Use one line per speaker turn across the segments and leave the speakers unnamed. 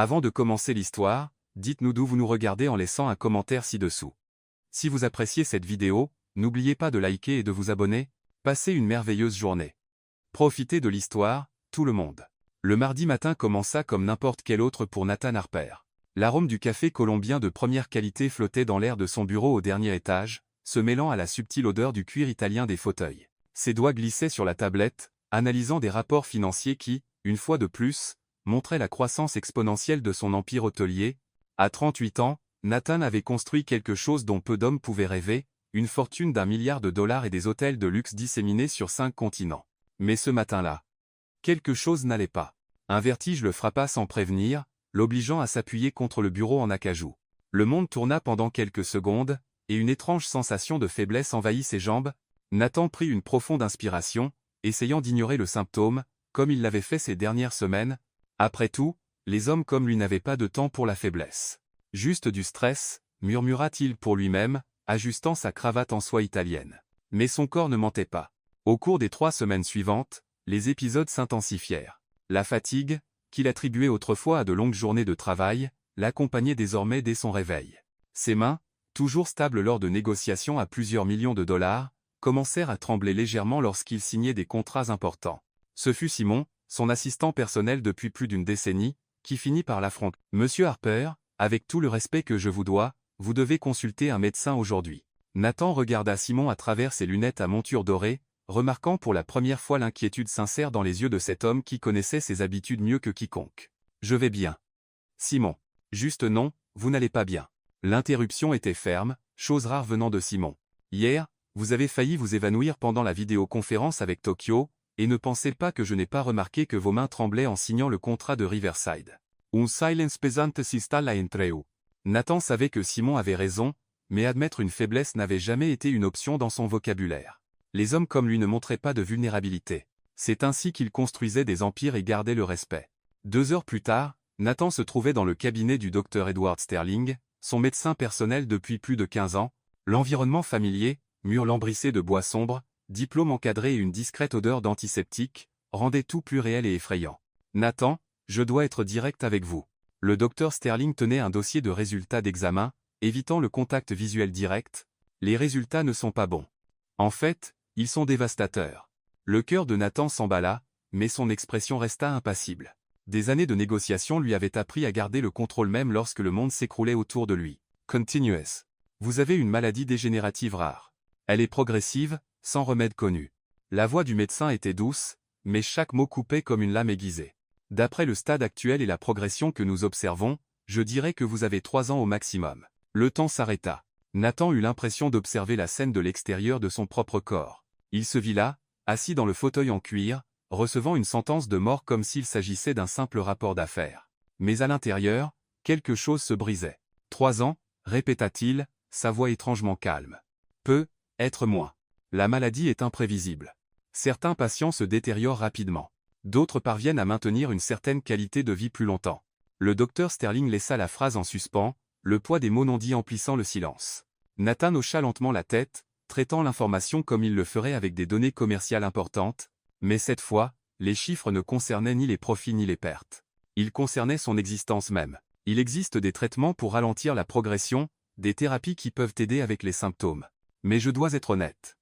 Avant de commencer l'histoire, dites-nous d'où vous nous regardez en laissant un commentaire ci-dessous. Si vous appréciez cette vidéo, n'oubliez pas de liker et de vous abonner. Passez une merveilleuse journée. Profitez de l'histoire, tout le monde. Le mardi matin commença comme n'importe quel autre pour Nathan Harper. L'arôme du café colombien de première qualité flottait dans l'air de son bureau au dernier étage, se mêlant à la subtile odeur du cuir italien des fauteuils. Ses doigts glissaient sur la tablette, analysant des rapports financiers qui, une fois de plus, montraient la croissance exponentielle de son empire hôtelier. À 38 ans, Nathan avait construit quelque chose dont peu d'hommes pouvaient rêver, une fortune d'1 milliard de dollars et des hôtels de luxe disséminés sur 5 continents. Mais ce matin-là, quelque chose n'allait pas. Un vertige le frappa sans prévenir, l'obligeant à s'appuyer contre le bureau en acajou. Le monde tourna pendant quelques secondes, et une étrange sensation de faiblesse envahit ses jambes. Nathan prit une profonde inspiration, essayant d'ignorer le symptôme, comme il l'avait fait ces dernières semaines. Après tout, les hommes comme lui n'avaient pas de temps pour la faiblesse. Juste du stress, murmura-t-il pour lui-même, ajustant sa cravate en soie italienne. Mais son corps ne mentait pas. Au cours des 3 semaines suivantes, les épisodes s'intensifièrent. La fatigue, qu'il attribuait autrefois à de longues journées de travail, l'accompagnait désormais dès son réveil. Ses mains, toujours stables lors de négociations à plusieurs millions de dollars, commencèrent à trembler légèrement lorsqu'il signait des contrats importants. Ce fut Simon, son assistant personnel depuis plus d'une décennie, qui finit par l'affronter. « Monsieur Harper, avec tout le respect que je vous dois, vous devez consulter un médecin aujourd'hui. » Nathan regarda Simon à travers ses lunettes à monture dorée, remarquant pour la première fois l'inquiétude sincère dans les yeux de cet homme qui connaissait ses habitudes mieux que quiconque. « Je vais bien. » Simon. « Juste non, vous n'allez pas bien. » L'interruption était ferme, chose rare venant de Simon. « Hier, vous avez failli vous évanouir pendant la vidéoconférence avec Tokyo, et ne pensez pas que je n'ai pas remarqué que vos mains tremblaient en signant le contrat de Riverside. Un silence pesante s'installa entre eux. » Nathan savait que Simon avait raison, mais admettre une faiblesse n'avait jamais été une option dans son vocabulaire. Les hommes comme lui ne montraient pas de vulnérabilité. C'est ainsi qu'il construisait des empires et gardait le respect. 2 heures plus tard, Nathan se trouvait dans le cabinet du Dr Edward Sterling, son médecin personnel depuis plus de 15 ans, l'environnement familier, murs lambrissés de bois sombre, diplôme encadré et une discrète odeur d'antiseptique, rendaient tout plus réel et effrayant. « Nathan, je dois être direct avec vous. » Le Dr Sterling tenait un dossier de résultats d'examen, évitant le contact visuel direct. « Les résultats ne sont pas bons. En fait, ils sont dévastateurs. » Le cœur de Nathan s'emballa, mais son expression resta impassible. Des années de négociations lui avaient appris à garder le contrôle même lorsque le monde s'écroulait autour de lui. « Continuez. Vous avez une maladie dégénérative rare. Elle est progressive, sans remède connu. » La voix du médecin était douce, mais chaque mot coupait comme une lame aiguisée. « D'après le stade actuel et la progression que nous observons, je dirais que vous avez 3 ans au maximum. » Le temps s'arrêta. Nathan eut l'impression d'observer la scène de l'extérieur de son propre corps. Il se vit là, assis dans le fauteuil en cuir, recevant une sentence de mort comme s'il s'agissait d'un simple rapport d'affaires. Mais à l'intérieur, quelque chose se brisait. « 3 ans, répéta-t-il, sa voix étrangement calme. Peut être moins. La maladie est imprévisible. Certains patients se détériorent rapidement. D'autres parviennent à maintenir une certaine qualité de vie plus longtemps. » Le docteur Sterling laissa la phrase en suspens, le poids des mots non dits emplissant le silence. Nathan hocha lentement la tête, traitant l'information comme il le ferait avec des données commerciales importantes, mais cette fois, les chiffres ne concernaient ni les profits ni les pertes. Ils concernaient son existence même. Il existe des traitements pour ralentir la progression, des thérapies qui peuvent aider avec les symptômes. Mais je dois être honnête.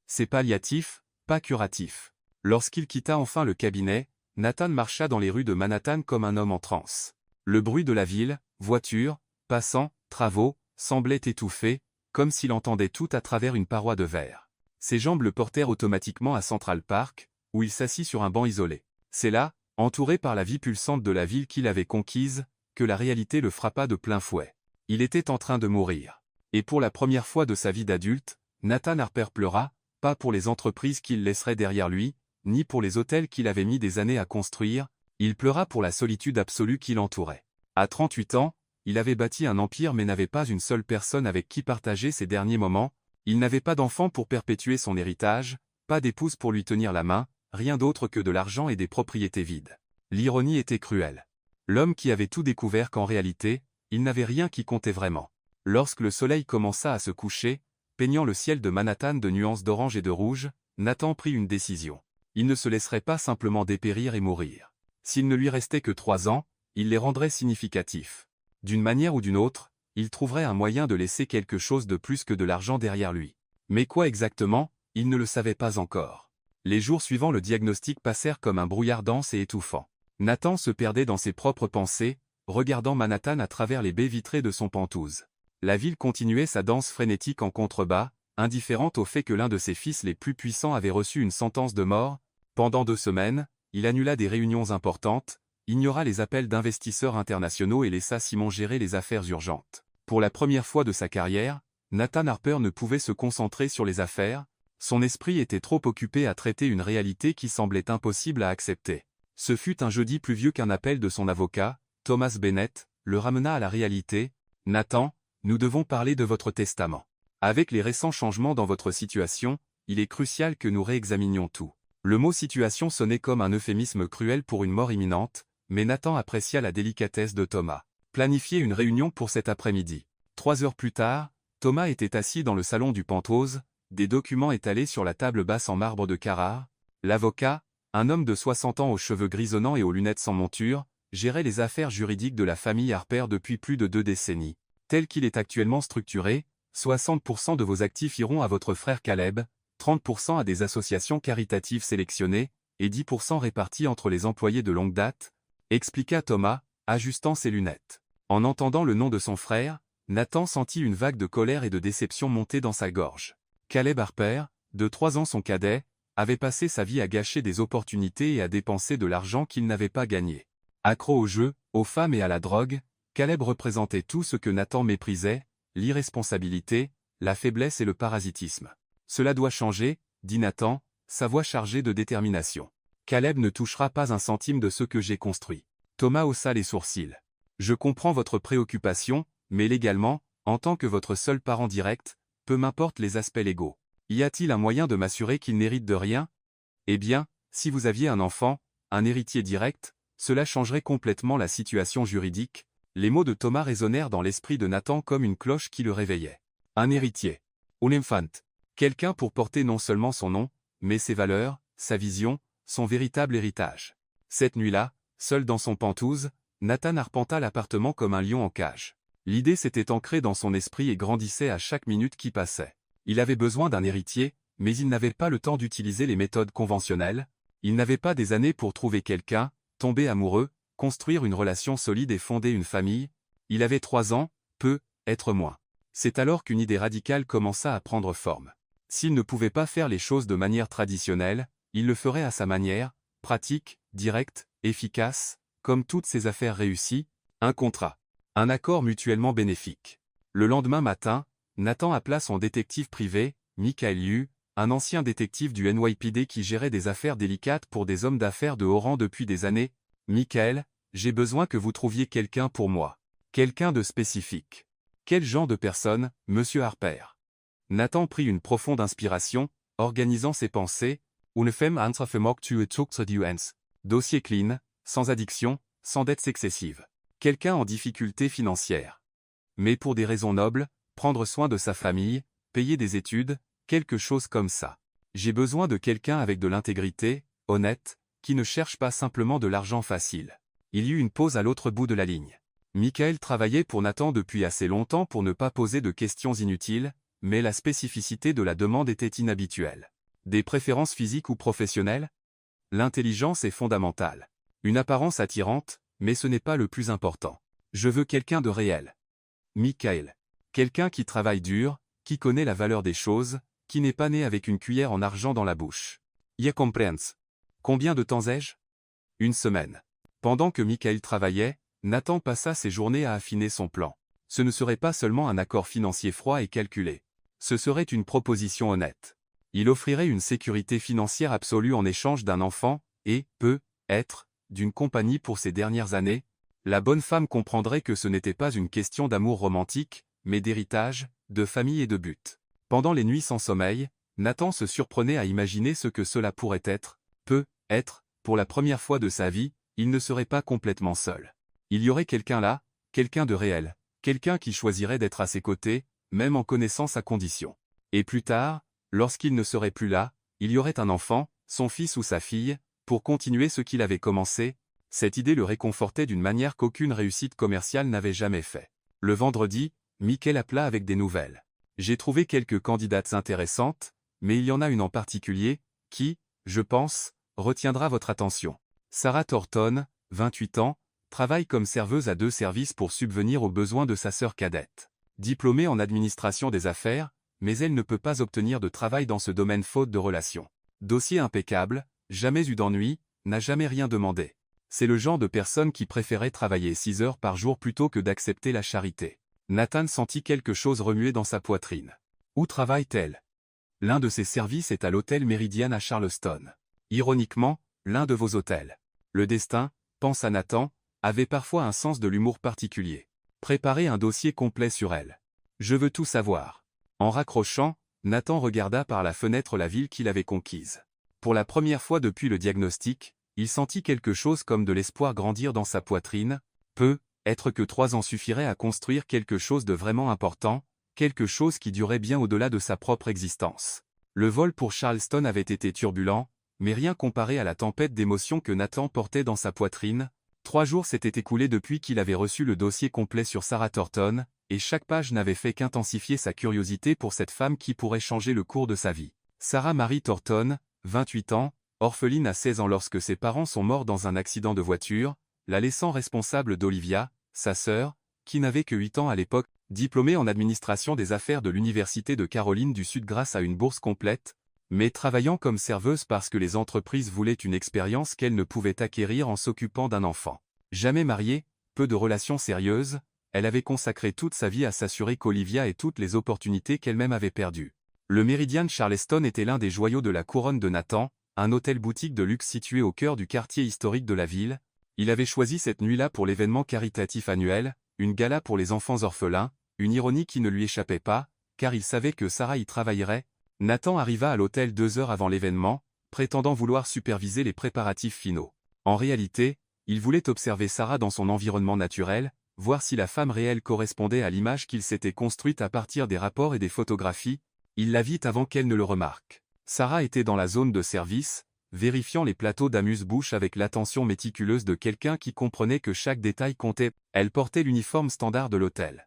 C'est palliatif, pas curatif. Lorsqu'il quitta enfin le cabinet, Nathan marcha dans les rues de Manhattan comme un homme en transe. Le bruit de la ville, voitures, passants, travaux, semblait étouffé, comme s'il entendait tout à travers une paroi de verre. Ses jambes le portèrent automatiquement à Central Park, où il s'assit sur un banc isolé. C'est là, entouré par la vie pulsante de la ville qu'il avait conquise, que la réalité le frappa de plein fouet. Il était en train de mourir. Et pour la première fois de sa vie d'adulte, Nathan Harper pleura, pas pour les entreprises qu'il laisserait derrière lui, ni pour les hôtels qu'il avait mis des années à construire, il pleura pour la solitude absolue qui l'entourait. À 38 ans, il avait bâti un empire mais n'avait pas une seule personne avec qui partager ses derniers moments, il n'avait pas d'enfant pour perpétuer son héritage, pas d'épouse pour lui tenir la main, rien d'autre que de l'argent et des propriétés vides. L'ironie était cruelle. L'homme qui avait tout découvert qu'en réalité, il n'avait rien qui comptait vraiment. Lorsque le soleil commença à se coucher, peignant le ciel de Manhattan de nuances d'orange et de rouge, Nathan prit une décision. Il ne se laisserait pas simplement dépérir et mourir. S'il ne lui restait que 3 ans, il les rendrait significatifs. D'une manière ou d'une autre, il trouverait un moyen de laisser quelque chose de plus que de l'argent derrière lui. Mais quoi exactement, il ne le savait pas encore. Les jours suivant le diagnostic passèrent comme un brouillard dense et étouffant. Nathan se perdait dans ses propres pensées, regardant Manhattan à travers les baies vitrées de son Penthouse. La ville continuait sa danse frénétique en contrebas, indifférente au fait que l'un de ses fils les plus puissants avait reçu une sentence de mort. Pendant 2 semaines, il annula des réunions importantes, ignora les appels d'investisseurs internationaux et laissa Simon gérer les affaires urgentes. Pour la première fois de sa carrière, Nathan Harper ne pouvait se concentrer sur les affaires, son esprit était trop occupé à traiter une réalité qui semblait impossible à accepter. Ce fut un jeudi pluvieux qu'un appel de son avocat, Thomas Bennett, le ramena à la réalité. « Nathan, nous devons parler de votre testament. Avec les récents changements dans votre situation, il est crucial que nous réexaminions tout. » Le mot « situation » sonnait comme un euphémisme cruel pour une mort imminente, mais Nathan apprécia la délicatesse de Thomas. Planifiez une réunion pour cet après-midi. 3 heures plus tard, Thomas était assis dans le salon du Penthouse, des documents étalés sur la table basse en marbre de Carrare. L'avocat, un homme de 60 ans aux cheveux grisonnants et aux lunettes sans monture, gérait les affaires juridiques de la famille Harper depuis plus de 2 décennies. Tel qu'il est actuellement structuré, 60% de vos actifs iront à votre frère Caleb, 30% à des associations caritatives sélectionnées, et 10% répartis entre les employés de longue date, expliqua Thomas, ajustant ses lunettes. En entendant le nom de son frère, Nathan sentit une vague de colère et de déception monter dans sa gorge. Caleb Harper, de 3 ans son cadet, avait passé sa vie à gâcher des opportunités et à dépenser de l'argent qu'il n'avait pas gagné. Accro aux jeux, aux femmes et à la drogue, Caleb représentait tout ce que Nathan méprisait, l'irresponsabilité, la faiblesse et le parasitisme. Cela doit changer, dit Nathan, sa voix chargée de détermination. Caleb ne touchera pas un centime de ce que j'ai construit. Thomas haussa les sourcils. Je comprends votre préoccupation, mais légalement, en tant que votre seul parent direct, peu m'importe les aspects légaux. Y a-t-il un moyen de m'assurer qu'il n'hérite de rien? Eh bien, si vous aviez un enfant, un héritier direct, cela changerait complètement la situation juridique. Les mots de Thomas résonnèrent dans l'esprit de Nathan comme une cloche qui le réveillait. Un héritier. Un infant. Quelqu'un pour porter non seulement son nom, mais ses valeurs, sa vision, son véritable héritage. Cette nuit-là, seul dans son Penthouse, Nathan arpenta l'appartement comme un lion en cage. L'idée s'était ancrée dans son esprit et grandissait à chaque minute qui passait. Il avait besoin d'un héritier, mais il n'avait pas le temps d'utiliser les méthodes conventionnelles. Il n'avait pas des années pour trouver quelqu'un, tomber amoureux, construire une relation solide et fonder une famille. Il avait 3 ans, peut-être moins. C'est alors qu'une idée radicale commença à prendre forme. S'il ne pouvait pas faire les choses de manière traditionnelle, il le ferait à sa manière, pratique, directe, efficace, comme toutes ses affaires réussies, un contrat. Un accord mutuellement bénéfique. Le lendemain matin, Nathan appela son détective privé, Michael Yu, un ancien détective du NYPD qui gérait des affaires délicates pour des hommes d'affaires de haut rang depuis des années. Michael, j'ai besoin que vous trouviez quelqu'un pour moi. Quelqu'un de spécifique. Quel genre de personne, monsieur Harper? Nathan prit une profonde inspiration, organisant ses pensées. Une femme entrefemok tu ens. Dossier clean, sans addiction, sans dettes excessives. Quelqu'un en difficulté financière. Mais pour des raisons nobles, prendre soin de sa famille, payer des études, quelque chose comme ça. J'ai besoin de quelqu'un avec de l'intégrité, honnête, qui ne cherche pas simplement de l'argent facile. Il y eut une pause à l'autre bout de la ligne. Michael travaillait pour Nathan depuis assez longtemps pour ne pas poser de questions inutiles, mais la spécificité de la demande était inhabituelle. Des préférences physiques ou professionnelles? L'intelligence est fondamentale. Une apparence attirante, mais ce n'est pas le plus important. Je veux quelqu'un de réel. Michael. Quelqu'un qui travaille dur, qui connaît la valeur des choses, qui n'est pas né avec une cuillère en argent dans la bouche. Ya comprends. Combien de temps ai-je? 1 semaine. Pendant que Michael travaillait, Nathan passa ses journées à affiner son plan. Ce ne serait pas seulement un accord financier froid et calculé. Ce serait une proposition honnête. Il offrirait une sécurité financière absolue en échange d'un enfant, et, peut-être, d'une compagnie pour ses dernières années. La bonne femme comprendrait que ce n'était pas une question d'amour romantique, mais d'héritage, de famille et de but. Pendant les nuits sans sommeil, Nathan se surprenait à imaginer ce que cela pourrait être. Peut-être, pour la première fois de sa vie, il ne serait pas complètement seul. Il y aurait quelqu'un là, quelqu'un de réel, quelqu'un qui choisirait d'être à ses côtés, même en connaissant sa condition. Et plus tard, lorsqu'il ne serait plus là, il y aurait un enfant, son fils ou sa fille, pour continuer ce qu'il avait commencé. Cette idée le réconfortait d'une manière qu'aucune réussite commerciale n'avait jamais fait. Le vendredi, Michael appela avec des nouvelles. J'ai trouvé quelques candidates intéressantes, mais il y en a une en particulier, qui, je pense, retiendra votre attention. Sarah Thornton, 28 ans, travaille comme serveuse à 2 services pour subvenir aux besoins de sa sœur cadette. Diplômée en administration des affaires, mais elle ne peut pas obtenir de travail dans ce domaine faute de relations. Dossier impeccable, jamais eu d'ennui, n'a jamais rien demandé. C'est le genre de personne qui préférait travailler 6 heures par jour plutôt que d'accepter la charité. Nathan sentit quelque chose remuer dans sa poitrine. Où travaille-t-elle? L'un de ses services est à l'hôtel Meridian à Charleston. Ironiquement, l'un de vos hôtels. Le destin, pensa Nathan, avait parfois un sens de l'humour particulier. Préparez un dossier complet sur elle. Je veux tout savoir. En raccrochant, Nathan regarda par la fenêtre la ville qu'il avait conquise. Pour la première fois depuis le diagnostic, il sentit quelque chose comme de l'espoir grandir dans sa poitrine. Être que 3 ans suffirait à construire quelque chose de vraiment important, quelque chose qui durait bien au-delà de sa propre existence. Le vol pour Charleston avait été turbulent, mais rien comparé à la tempête d'émotions que Nathan portait dans sa poitrine. 3 jours s'étaient écoulés depuis qu'il avait reçu le dossier complet sur Sarah Thornton, et chaque page n'avait fait qu'intensifier sa curiosité pour cette femme qui pourrait changer le cours de sa vie. Sarah Marie Thornton, 28 ans, orpheline à 16 ans lorsque ses parents sont morts dans un accident de voiture, la laissant responsable d'Olivia, sa sœur, qui n'avait que 8 ans à l'époque, diplômée en administration des affaires de l'Université de Caroline du Sud grâce à une bourse complète, mais travaillant comme serveuse parce que les entreprises voulaient une expérience qu'elle ne pouvait acquérir en s'occupant d'un enfant. Jamais mariée, peu de relations sérieuses, elle avait consacré toute sa vie à s'assurer qu'Olivia ait toutes les opportunités qu'elle-même avait perdues. Le Meridian Charleston était l'un des joyaux de la couronne de Nathan, un hôtel-boutique de luxe situé au cœur du quartier historique de la ville. Il avait choisi cette nuit-là pour l'événement caritatif annuel, une gala pour les enfants orphelins, une ironie qui ne lui échappait pas, car il savait que Sarah y travaillerait. Nathan arriva à l'hôtel 2 heures avant l'événement, prétendant vouloir superviser les préparatifs finaux. En réalité, il voulait observer Sarah dans son environnement naturel, voir si la femme réelle correspondait à l'image qu'il s'était construite à partir des rapports et des photographies. Il la vit avant qu'elle ne le remarque. Sarah était dans la zone de service, vérifiant les plateaux d'amuse-bouche avec l'attention méticuleuse de quelqu'un qui comprenait que chaque détail comptait. Elle portait l'uniforme standard de l'hôtel.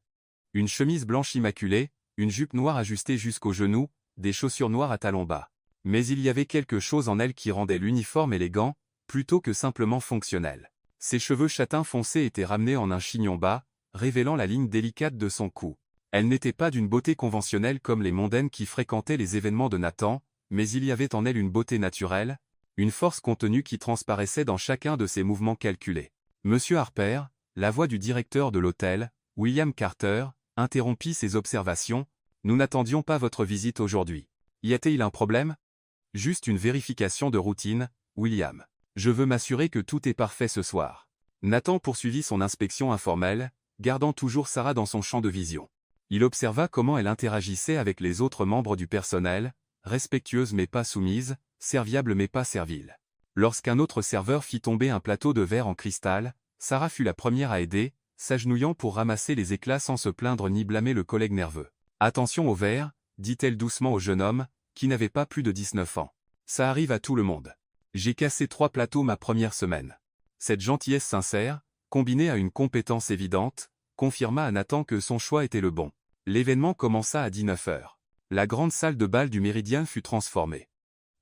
Une chemise blanche immaculée, une jupe noire ajustée jusqu'aux genoux, des chaussures noires à talons bas. Mais il y avait quelque chose en elle qui rendait l'uniforme élégant, plutôt que simplement fonctionnel. Ses cheveux châtains foncés étaient ramenés en un chignon bas, révélant la ligne délicate de son cou. Elle n'était pas d'une beauté conventionnelle comme les mondaines qui fréquentaient les événements de Nathan, mais il y avait en elle une beauté naturelle, une force contenue qui transparaissait dans chacun de ses mouvements calculés. Monsieur Harper, la voix du directeur de l'hôtel, William Carter, interrompit ses observations. Nous n'attendions pas votre visite aujourd'hui. Y a-t-il un problème? Juste une vérification de routine, William. Je veux m'assurer que tout est parfait ce soir. Nathan poursuivit son inspection informelle, gardant toujours Sarah dans son champ de vision. Il observa comment elle interagissait avec les autres membres du personnel, respectueuse mais pas soumise, serviable mais pas servile. Lorsqu'un autre serveur fit tomber un plateau de verre en cristal, Sarah fut la première à aider, s'agenouillant pour ramasser les éclats sans se plaindre ni blâmer le collègue nerveux. « Attention au verre », dit-elle doucement au jeune homme, qui n'avait pas plus de 19 ans. « Ça arrive à tout le monde. J'ai cassé 3 plateaux ma première semaine. » Cette gentillesse sincère, combinée à une compétence évidente, confirma à Nathan que son choix était le bon. L'événement commença à 19 heures. La grande salle de bal du Méridien fut transformée.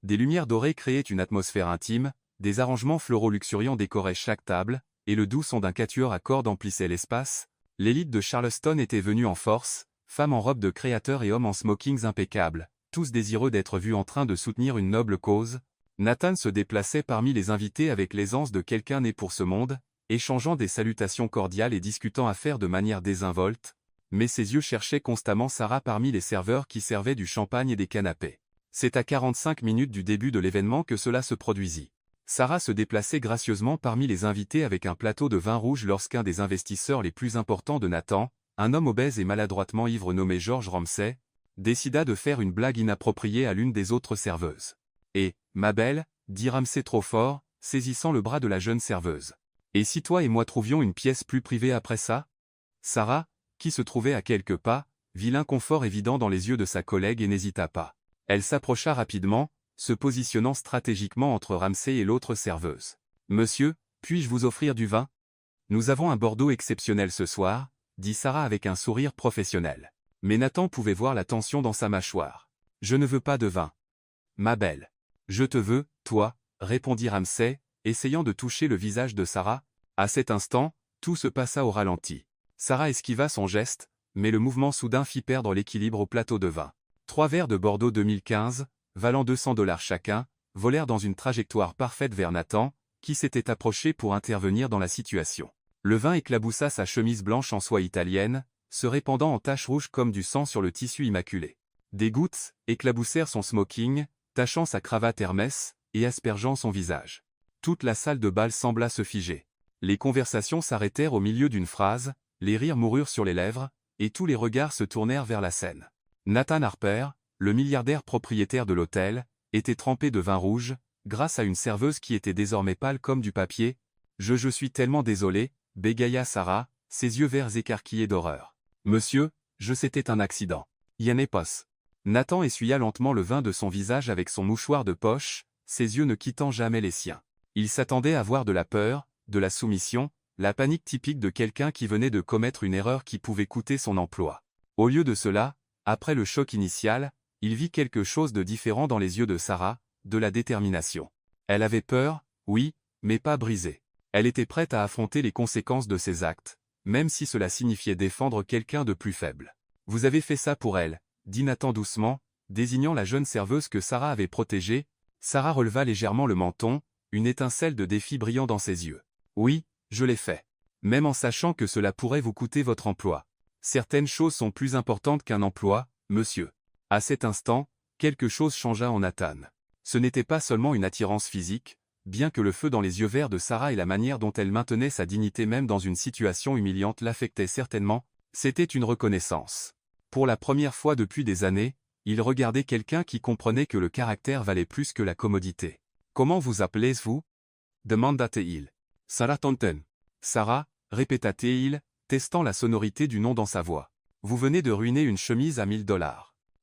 Des lumières dorées créaient une atmosphère intime, des arrangements floraux luxuriants décoraient chaque table, et le doux son d'un quatuor à cordes emplissait l'espace. L'élite de Charleston était venue en force, femmes en robe de créateur et hommes en smokings impeccables, tous désireux d'être vus en train de soutenir une noble cause. Nathan se déplaçait parmi les invités avec l'aisance de quelqu'un né pour ce monde, échangeant des salutations cordiales et discutant affaires de manière désinvolte, mais ses yeux cherchaient constamment Sarah parmi les serveurs qui servaient du champagne et des canapés. C'est à 45 minutes du début de l'événement que cela se produisit. Sarah se déplaçait gracieusement parmi les invités avec un plateau de vin rouge lorsqu'un des investisseurs les plus importants de Nathan, un homme obèse et maladroitement ivre nommé George Ramsay, décida de faire une blague inappropriée à l'une des autres serveuses. « Et, ma belle, dit Ramsay trop fort, saisissant le bras de la jeune serveuse. Et si toi et moi trouvions une pièce plus privée après ça ?» Sarah, qui se trouvait à quelques pas, vit l'inconfort évident dans les yeux de sa collègue et n'hésita pas. Elle s'approcha rapidement, se positionnant stratégiquement entre Ramsay et l'autre serveuse. « Monsieur, Puis-je vous offrir du vin? Nous avons un Bordeaux exceptionnel ce soir, dit Sarah avec un sourire professionnel. Mais Nathan pouvait voir la tension dans sa mâchoire. Je ne veux pas de vin. Ma belle. Je te veux, toi, répondit Ramsay, essayant de toucher le visage de Sarah. À cet instant, tout se passa au ralenti. Sarah esquiva son geste, mais le mouvement soudain fit perdre l'équilibre au plateau de vin. 3 verres de Bordeaux 2015, valant $200 chacun, volèrent dans une trajectoire parfaite vers Nathan, qui s'était approché pour intervenir dans la situation. Le vin éclaboussa sa chemise blanche en soie italienne, se répandant en taches rouges comme du sang sur le tissu immaculé. Des gouttes éclaboussèrent son smoking, tachant sa cravate Hermès, et aspergeant son visage. Toute la salle de bal sembla se figer. Les conversations s'arrêtèrent au milieu d'une phrase, les rires moururent sur les lèvres, et tous les regards se tournèrent vers la scène. Nathan Harper, le milliardaire propriétaire de l'hôtel, était trempé de vin rouge, grâce à une serveuse qui était désormais pâle comme du papier. Je suis tellement désolé, bégaya Sarah, ses yeux verts écarquillés d'horreur. Monsieur, c'était un accident. Yann pas. Nathan essuya lentement le vin de son visage avec son mouchoir de poche, ses yeux ne quittant jamais les siens. Il s'attendait à voir de la peur, de la soumission, la panique typique de quelqu'un qui venait de commettre une erreur qui pouvait coûter son emploi. Au lieu de cela, après le choc initial, il vit quelque chose de différent dans les yeux de Sarah, de la détermination. Elle avait peur, oui, mais pas brisée. Elle était prête à affronter les conséquences de ses actes, même si cela signifiait défendre quelqu'un de plus faible. Vous avez fait ça pour elle, dit Nathan doucement, désignant la jeune serveuse que Sarah avait protégée. Sarah releva légèrement le menton, une étincelle de défi brillant dans ses yeux. Oui, je l'ai fait. Même en sachant que cela pourrait vous coûter votre emploi. Certaines choses sont plus importantes qu'un emploi, monsieur. À cet instant, quelque chose changea en Nathan. Ce n'était pas seulement une attirance physique, bien que le feu dans les yeux verts de Sarah et la manière dont elle maintenait sa dignité même dans une situation humiliante l'affectaient certainement, c'était une reconnaissance. Pour la première fois depuis des années, il regardait quelqu'un qui comprenait que le caractère valait plus que la commodité. Comment vous appelez-vous? Demanda Teil. Sarah Thornton. Sarah, répéta Teil, testant la sonorité du nom dans sa voix. Vous venez de ruiner une chemise à $1000.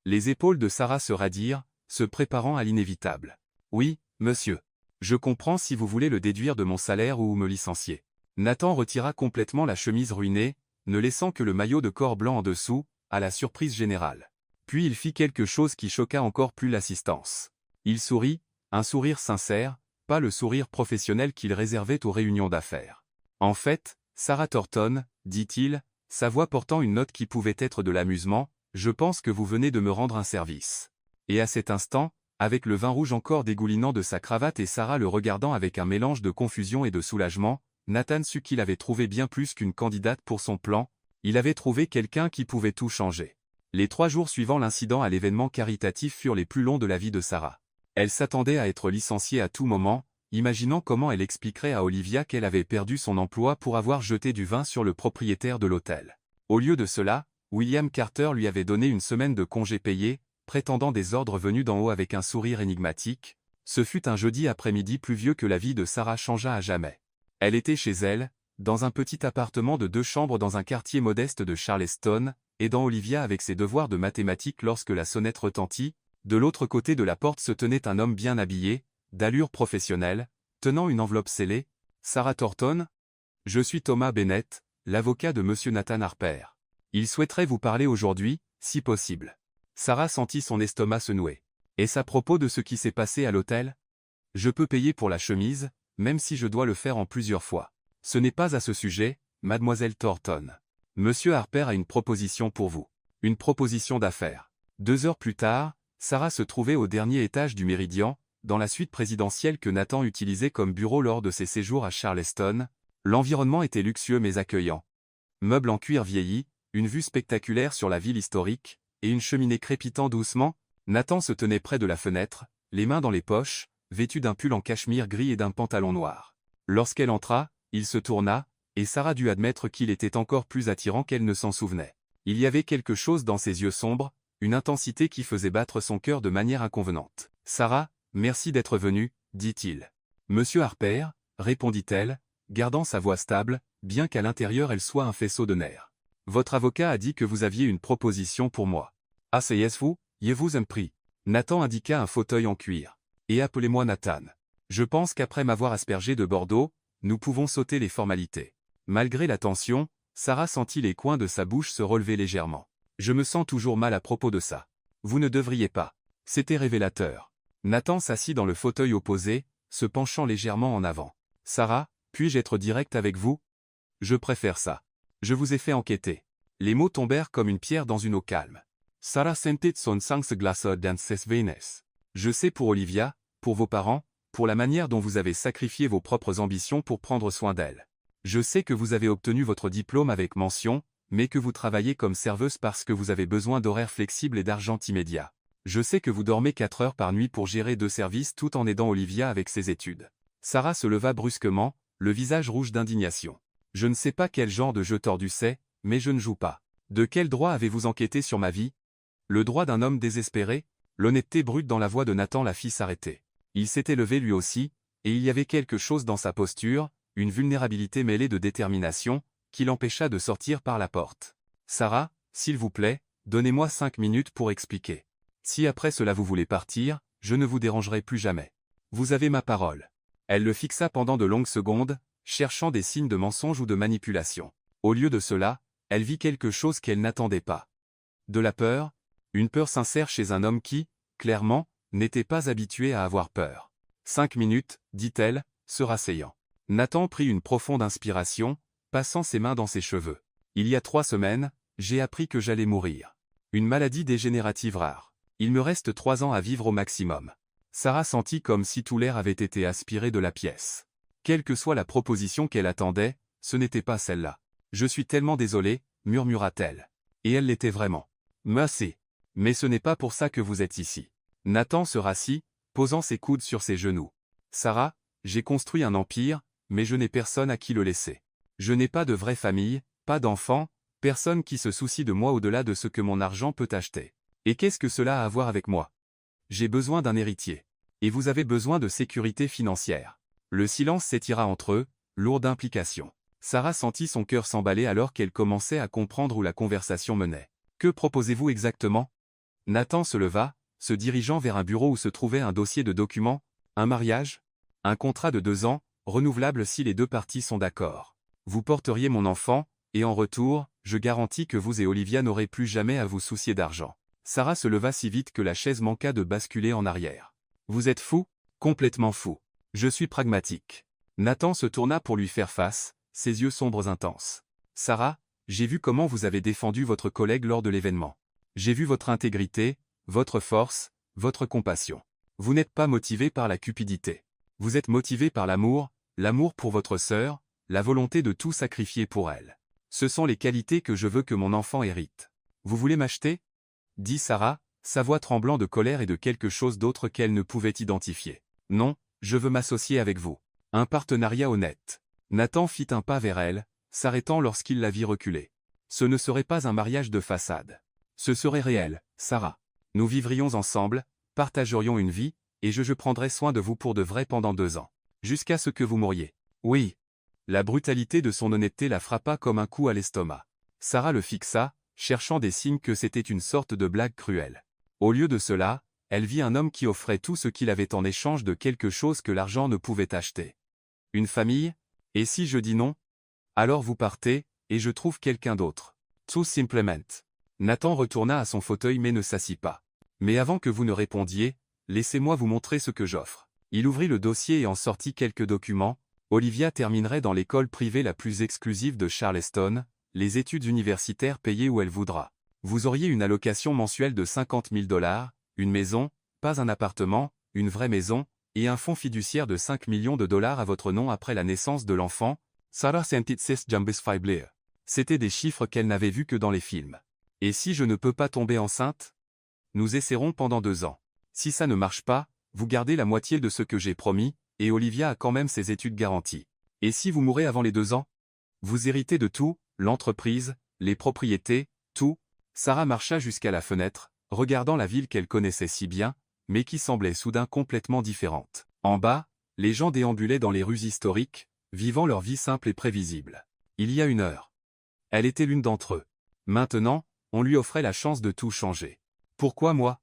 Les épaules de Sarah se radirent, se préparant à l'inévitable. Oui, monsieur. Je comprends si vous voulez le déduire de mon salaire ou me licencier. Nathan retira complètement la chemise ruinée, ne laissant que le maillot de corps blanc en dessous, à la surprise générale. Puis il fit quelque chose qui choqua encore plus l'assistance. Il sourit, un sourire sincère, pas le sourire professionnel qu'il réservait aux réunions d'affaires. En fait, Sarah Thornton, dit-il, sa voix portant une note qui pouvait être de l'amusement, je pense que vous venez de me rendre un service. Et à cet instant, avec le vin rouge encore dégoulinant de sa cravate et Sarah le regardant avec un mélange de confusion et de soulagement, Nathan sut qu'il avait trouvé bien plus qu'une candidate pour son plan, il avait trouvé quelqu'un qui pouvait tout changer. Les 3 jours suivant l'incident à l'événement caritatif furent les plus longs de la vie de Sarah. Elle s'attendait à être licenciée à tout moment, imaginant comment elle expliquerait à Olivia qu'elle avait perdu son emploi pour avoir jeté du vin sur le propriétaire de l'hôtel. Au lieu de cela, William Carter lui avait donné une semaine de congé payé, prétendant des ordres venus d'en haut avec un sourire énigmatique. Ce fut un jeudi après-midi pluvieux que la vie de Sarah changea à jamais. Elle était chez elle, dans un petit appartement de 2 chambres dans un quartier modeste de Charleston, aidant Olivia avec ses devoirs de mathématiques lorsque la sonnette retentit. De l'autre côté de la porte se tenait un homme bien habillé, d'allure professionnelle, tenant une enveloppe scellée. Sarah Thornton? Je suis Thomas Bennett, l'avocat de monsieur Nathan Harper. Il souhaiterait vous parler aujourd'hui, si possible. Sarah sentit son estomac se nouer. Est-ce à propos de ce qui s'est passé à l'hôtel? Je peux payer pour la chemise, même si je dois le faire en plusieurs fois. Ce n'est pas à ce sujet, mademoiselle Thornton. Monsieur Harper a une proposition pour vous. Une proposition d'affaires. 2 heures plus tard, Sarah se trouvait au dernier étage du Méridien, dans la suite présidentielle que Nathan utilisait comme bureau lors de ses séjours à Charleston. L'environnement était luxueux mais accueillant. Meubles en cuir vieilli, une vue spectaculaire sur la ville historique, et une cheminée crépitant doucement. Nathan se tenait près de la fenêtre, les mains dans les poches, vêtu d'un pull en cachemire gris et d'un pantalon noir. Lorsqu'elle entra, il se tourna, et Sarah dut admettre qu'il était encore plus attirant qu'elle ne s'en souvenait. Il y avait quelque chose dans ses yeux sombres, une intensité qui faisait battre son cœur de manière inconvenante. « Sarah, merci d'être venue, dit-il. »« Monsieur Harper, répondit-elle, gardant sa voix stable, bien qu'à l'intérieur elle soit un faisceau de nerfs. Votre avocat a dit que vous aviez une proposition pour moi. Asseyez-vous, vous en prie. Nathan indiqua un fauteuil en cuir. Et appelez-moi Nathan. Je pense qu'après m'avoir aspergé de Bordeaux, nous pouvons sauter les formalités. Malgré la tension, Sarah sentit les coins de sa bouche se relever légèrement. Je me sens toujours mal à propos de ça. Vous ne devriez pas. C'était révélateur. Nathan s'assit dans le fauteuil opposé, se penchant légèrement en avant. Sarah, puis-je être direct avec vous? Je préfère ça. Je vous ai fait enquêter. Les mots tombèrent comme une pierre dans une eau calme. Sarah sentit son sang se glacer dans ses veines. Je sais pour Olivia, pour vos parents, pour la manière dont vous avez sacrifié vos propres ambitions pour prendre soin d'elle. Je sais que vous avez obtenu votre diplôme avec mention, mais que vous travaillez comme serveuse parce que vous avez besoin d'horaires flexibles et d'argent immédiat. Je sais que vous dormez 4 heures par nuit pour gérer 2 services tout en aidant Olivia avec ses études. Sarah se leva brusquement, le visage rouge d'indignation. Je ne sais pas quel genre de jeu tordu c'est, mais je ne joue pas. De quel droit avez-vous enquêté sur ma vie? Le droit d'un homme désespéré? L'honnêteté brute dans la voix de Nathan la fit s'arrêter. Il s'était levé lui aussi, et il y avait quelque chose dans sa posture, une vulnérabilité mêlée de détermination, qui l'empêcha de sortir par la porte. Sarah, s'il vous plaît, donnez-moi 5 minutes pour expliquer. Si après cela vous voulez partir, je ne vous dérangerai plus jamais. Vous avez ma parole. Elle le fixa pendant de longues secondes, cherchant des signes de mensonge ou de manipulation. Au lieu de cela, elle vit quelque chose qu'elle n'attendait pas. De la peur, une peur sincère chez un homme qui, clairement, n'était pas habitué à avoir peur. 5 minutes, dit-elle, se rasseyant. Nathan prit une profonde inspiration, passant ses mains dans ses cheveux. Il y a 3 semaines, j'ai appris que j'allais mourir. Une maladie dégénérative rare. Il me reste 3 ans à vivre au maximum. Sarah sentit comme si tout l'air avait été aspiré de la pièce. Quelle que soit la proposition qu'elle attendait, ce n'était pas celle-là. Je suis tellement désolée, murmura-t-elle. Et elle l'était vraiment. Merci. Mais ce n'est pas pour ça que vous êtes ici. Nathan se rassit, posant ses coudes sur ses genoux. Sarah, j'ai construit un empire, mais je n'ai personne à qui le laisser. Je n'ai pas de vraie famille, pas d'enfants, personne qui se soucie de moi au-delà de ce que mon argent peut acheter. Et qu'est-ce que cela a à voir avec moi? J'ai besoin d'un héritier. Et vous avez besoin de sécurité financière. Le silence s'étira entre eux, lourd d'implications. Sarah sentit son cœur s'emballer alors qu'elle commençait à comprendre où la conversation menait. Que proposez-vous exactement? Nathan se leva, se dirigeant vers un bureau où se trouvait un dossier de documents. Un mariage? Un contrat de 2 ans, renouvelable si les 2 parties sont d'accord. Vous porteriez mon enfant, et en retour, je garantis que vous et Olivia n'aurez plus jamais à vous soucier d'argent. Sarah se leva si vite que la chaise manqua de basculer en arrière. Vous êtes fou? Complètement fou. Je suis pragmatique. Nathan se tourna pour lui faire face, ses yeux sombres intenses. Sarah, j'ai vu comment vous avez défendu votre collègue lors de l'événement. J'ai vu votre intégrité, votre force, votre compassion. Vous n'êtes pas motivé par la cupidité. Vous êtes motivé par l'amour pour votre sœur, la volonté de tout sacrifier pour elle. Ce sont les qualités que je veux que mon enfant hérite. Vous voulez m'acheter? Dit Sarah, sa voix tremblant de colère et de quelque chose d'autre qu'elle ne pouvait identifier. Non, je veux m'associer avec vous. Un partenariat honnête. Nathan fit un pas vers elle, s'arrêtant lorsqu'il la vit reculer. Ce ne serait pas un mariage de façade. Ce serait réel, Sarah. Nous vivrions ensemble, partagerions une vie, et je prendrais soin de vous pour de vrai pendant 2 ans. Jusqu'à ce que vous mouriez. Oui. La brutalité de son honnêteté la frappa comme un coup à l'estomac. Sarah le fixa, cherchant des signes que c'était une sorte de blague cruelle. Au lieu de cela, elle vit un homme qui offrait tout ce qu'il avait en échange de quelque chose que l'argent ne pouvait acheter. Une famille? Et si je dis non? Alors vous partez, et je trouve quelqu'un d'autre. Tout simplement. Nathan retourna à son fauteuil mais ne s'assit pas. Mais avant que vous ne répondiez, laissez-moi vous montrer ce que j'offre. Il ouvrit le dossier et en sortit quelques documents. Olivia terminerait dans l'école privée la plus exclusive de Charleston, les études universitaires payées où elle voudra. Vous auriez une allocation mensuelle de 50 000 $, une maison, pas un appartement, une vraie maison, et un fonds fiduciaire de 5 millions de dollars à votre nom après la naissance de l'enfant. Sarah sentit ses jambes faiblir. C'étaient des chiffres qu'elle n'avait vus que dans les films. Et si je ne peux pas tomber enceinte? Nous essaierons pendant 2 ans. Si ça ne marche pas, vous gardez la moitié de ce que j'ai promis, et Olivia a quand même ses études garanties. Et si vous mourrez avant les 2 ans? Vous héritez de tout, l'entreprise, les propriétés, tout. Sarah marcha jusqu'à la fenêtre, regardant la ville qu'elle connaissait si bien, mais qui semblait soudain complètement différente. En bas, les gens déambulaient dans les rues historiques, vivant leur vie simple et prévisible. Il y a 1 heure. Elle était l'une d'entre eux. Maintenant, on lui offrait la chance de tout changer. Pourquoi moi?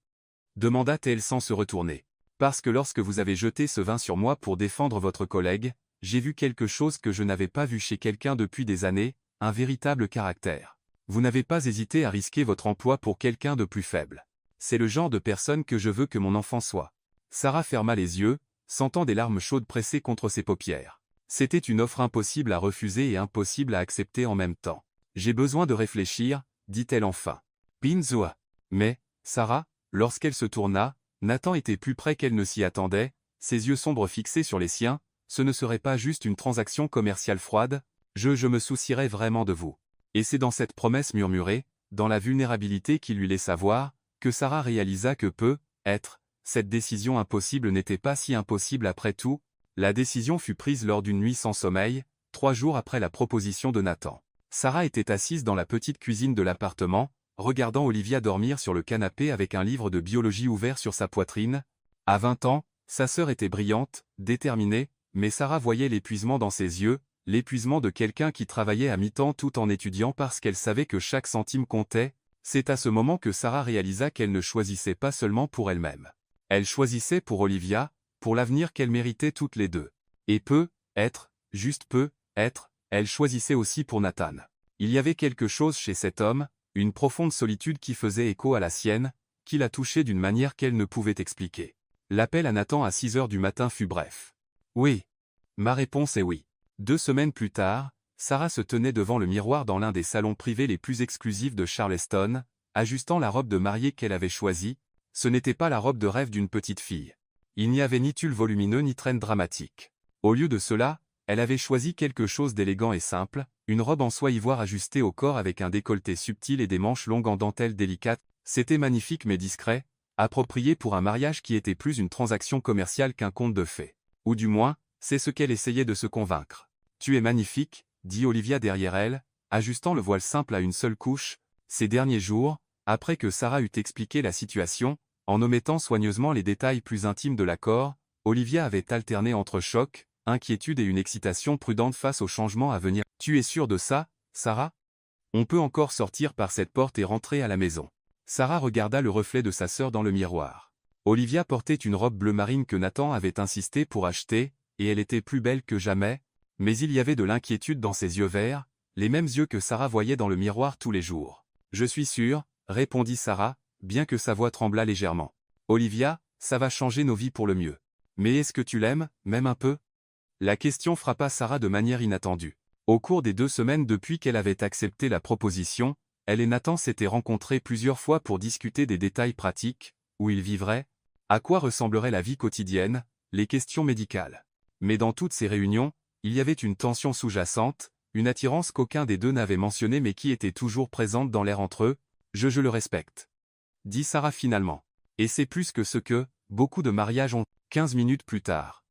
Demanda-t-elle sans se retourner. Parce que lorsque vous avez jeté ce vin sur moi pour défendre votre collègue, j'ai vu quelque chose que je n'avais pas vu chez quelqu'un depuis des années, un véritable caractère. Vous n'avez pas hésité à risquer votre emploi pour quelqu'un de plus faible. C'est le genre de personne que je veux que mon enfant soit. Sarah ferma les yeux, sentant des larmes chaudes pressées contre ses paupières. C'était une offre impossible à refuser et impossible à accepter en même temps. J'ai besoin de réfléchir, dit-elle enfin. Binzoa. Mais, Sarah, lorsqu'elle se tourna, Nathan était plus près qu'elle ne s'y attendait, ses yeux sombres fixés sur les siens. Ce ne serait pas juste une transaction commerciale froide, je me soucierais vraiment de vous. Et c'est dans cette promesse murmurée, dans la vulnérabilité qui lui laissa voir, que Sarah réalisa que cette décision impossible n'était pas si impossible après tout. La décision fut prise lors d'une nuit sans sommeil, 3 jours après la proposition de Nathan. Sarah était assise dans la petite cuisine de l'appartement, regardant Olivia dormir sur le canapé avec un livre de biologie ouvert sur sa poitrine. À 20 ans, sa sœur était brillante, déterminée, mais Sarah voyait l'épuisement dans ses yeux, l'épuisement de quelqu'un qui travaillait à mi-temps tout en étudiant parce qu'elle savait que chaque centime comptait. C'est à ce moment que Sarah réalisa qu'elle ne choisissait pas seulement pour elle-même. Elle choisissait pour Olivia, pour l'avenir qu'elles méritaient toutes les deux. Et elle choisissait aussi pour Nathan. Il y avait quelque chose chez cet homme, une profonde solitude qui faisait écho à la sienne, qui la touchait d'une manière qu'elle ne pouvait expliquer. L'appel à Nathan à 6 heures du matin fut bref. Oui. Ma réponse est oui. 2 semaines plus tard, Sarah se tenait devant le miroir dans l'un des salons privés les plus exclusifs de Charleston, ajustant la robe de mariée qu'elle avait choisie. Ce n'était pas la robe de rêve d'une petite fille. Il n'y avait ni tulle volumineux ni traîne dramatique. Au lieu de cela, elle avait choisi quelque chose d'élégant et simple, une robe en soie ivoire ajustée au corps avec un décolleté subtil et des manches longues en dentelle délicate. C'était magnifique mais discret, approprié pour un mariage qui était plus une transaction commerciale qu'un conte de fées. Ou du moins, c'est ce qu'elle essayait de se convaincre. « Tu es magnifique », dit Olivia derrière elle, ajustant le voile simple à une seule couche. Ces derniers jours, après que Sarah eut expliqué la situation, en omettant soigneusement les détails plus intimes de l'accord, Olivia avait alterné entre choc, inquiétude et une excitation prudente face au changement à venir. « Tu es sûre de ça, Sarah ? On peut encore sortir par cette porte et rentrer à la maison. » Sarah regarda le reflet de sa sœur dans le miroir. Olivia portait une robe bleu marine que Nathan avait insisté pour acheter, et elle était plus belle que jamais, mais il y avait de l'inquiétude dans ses yeux verts, les mêmes yeux que Sarah voyait dans le miroir tous les jours. « Je suis sûre, » répondit Sarah, bien que sa voix tremblât légèrement. « Olivia, ça va changer nos vies pour le mieux. Mais est-ce que tu l'aimes, même un peu ?» La question frappa Sarah de manière inattendue. Au cours des 2 semaines depuis qu'elle avait accepté la proposition, elle et Nathan s'étaient rencontrés plusieurs fois pour discuter des détails pratiques, où ils vivraient, à quoi ressemblerait la vie quotidienne, les questions médicales. Mais dans toutes ces réunions, il y avait une tension sous-jacente, une attirance qu'aucun des deux n'avait mentionnée mais qui était toujours présente dans l'air entre eux. « Je le respecte. » dit Sarah finalement. Et c'est plus que ce que, beaucoup de mariages ont. 15 minutes plus tard.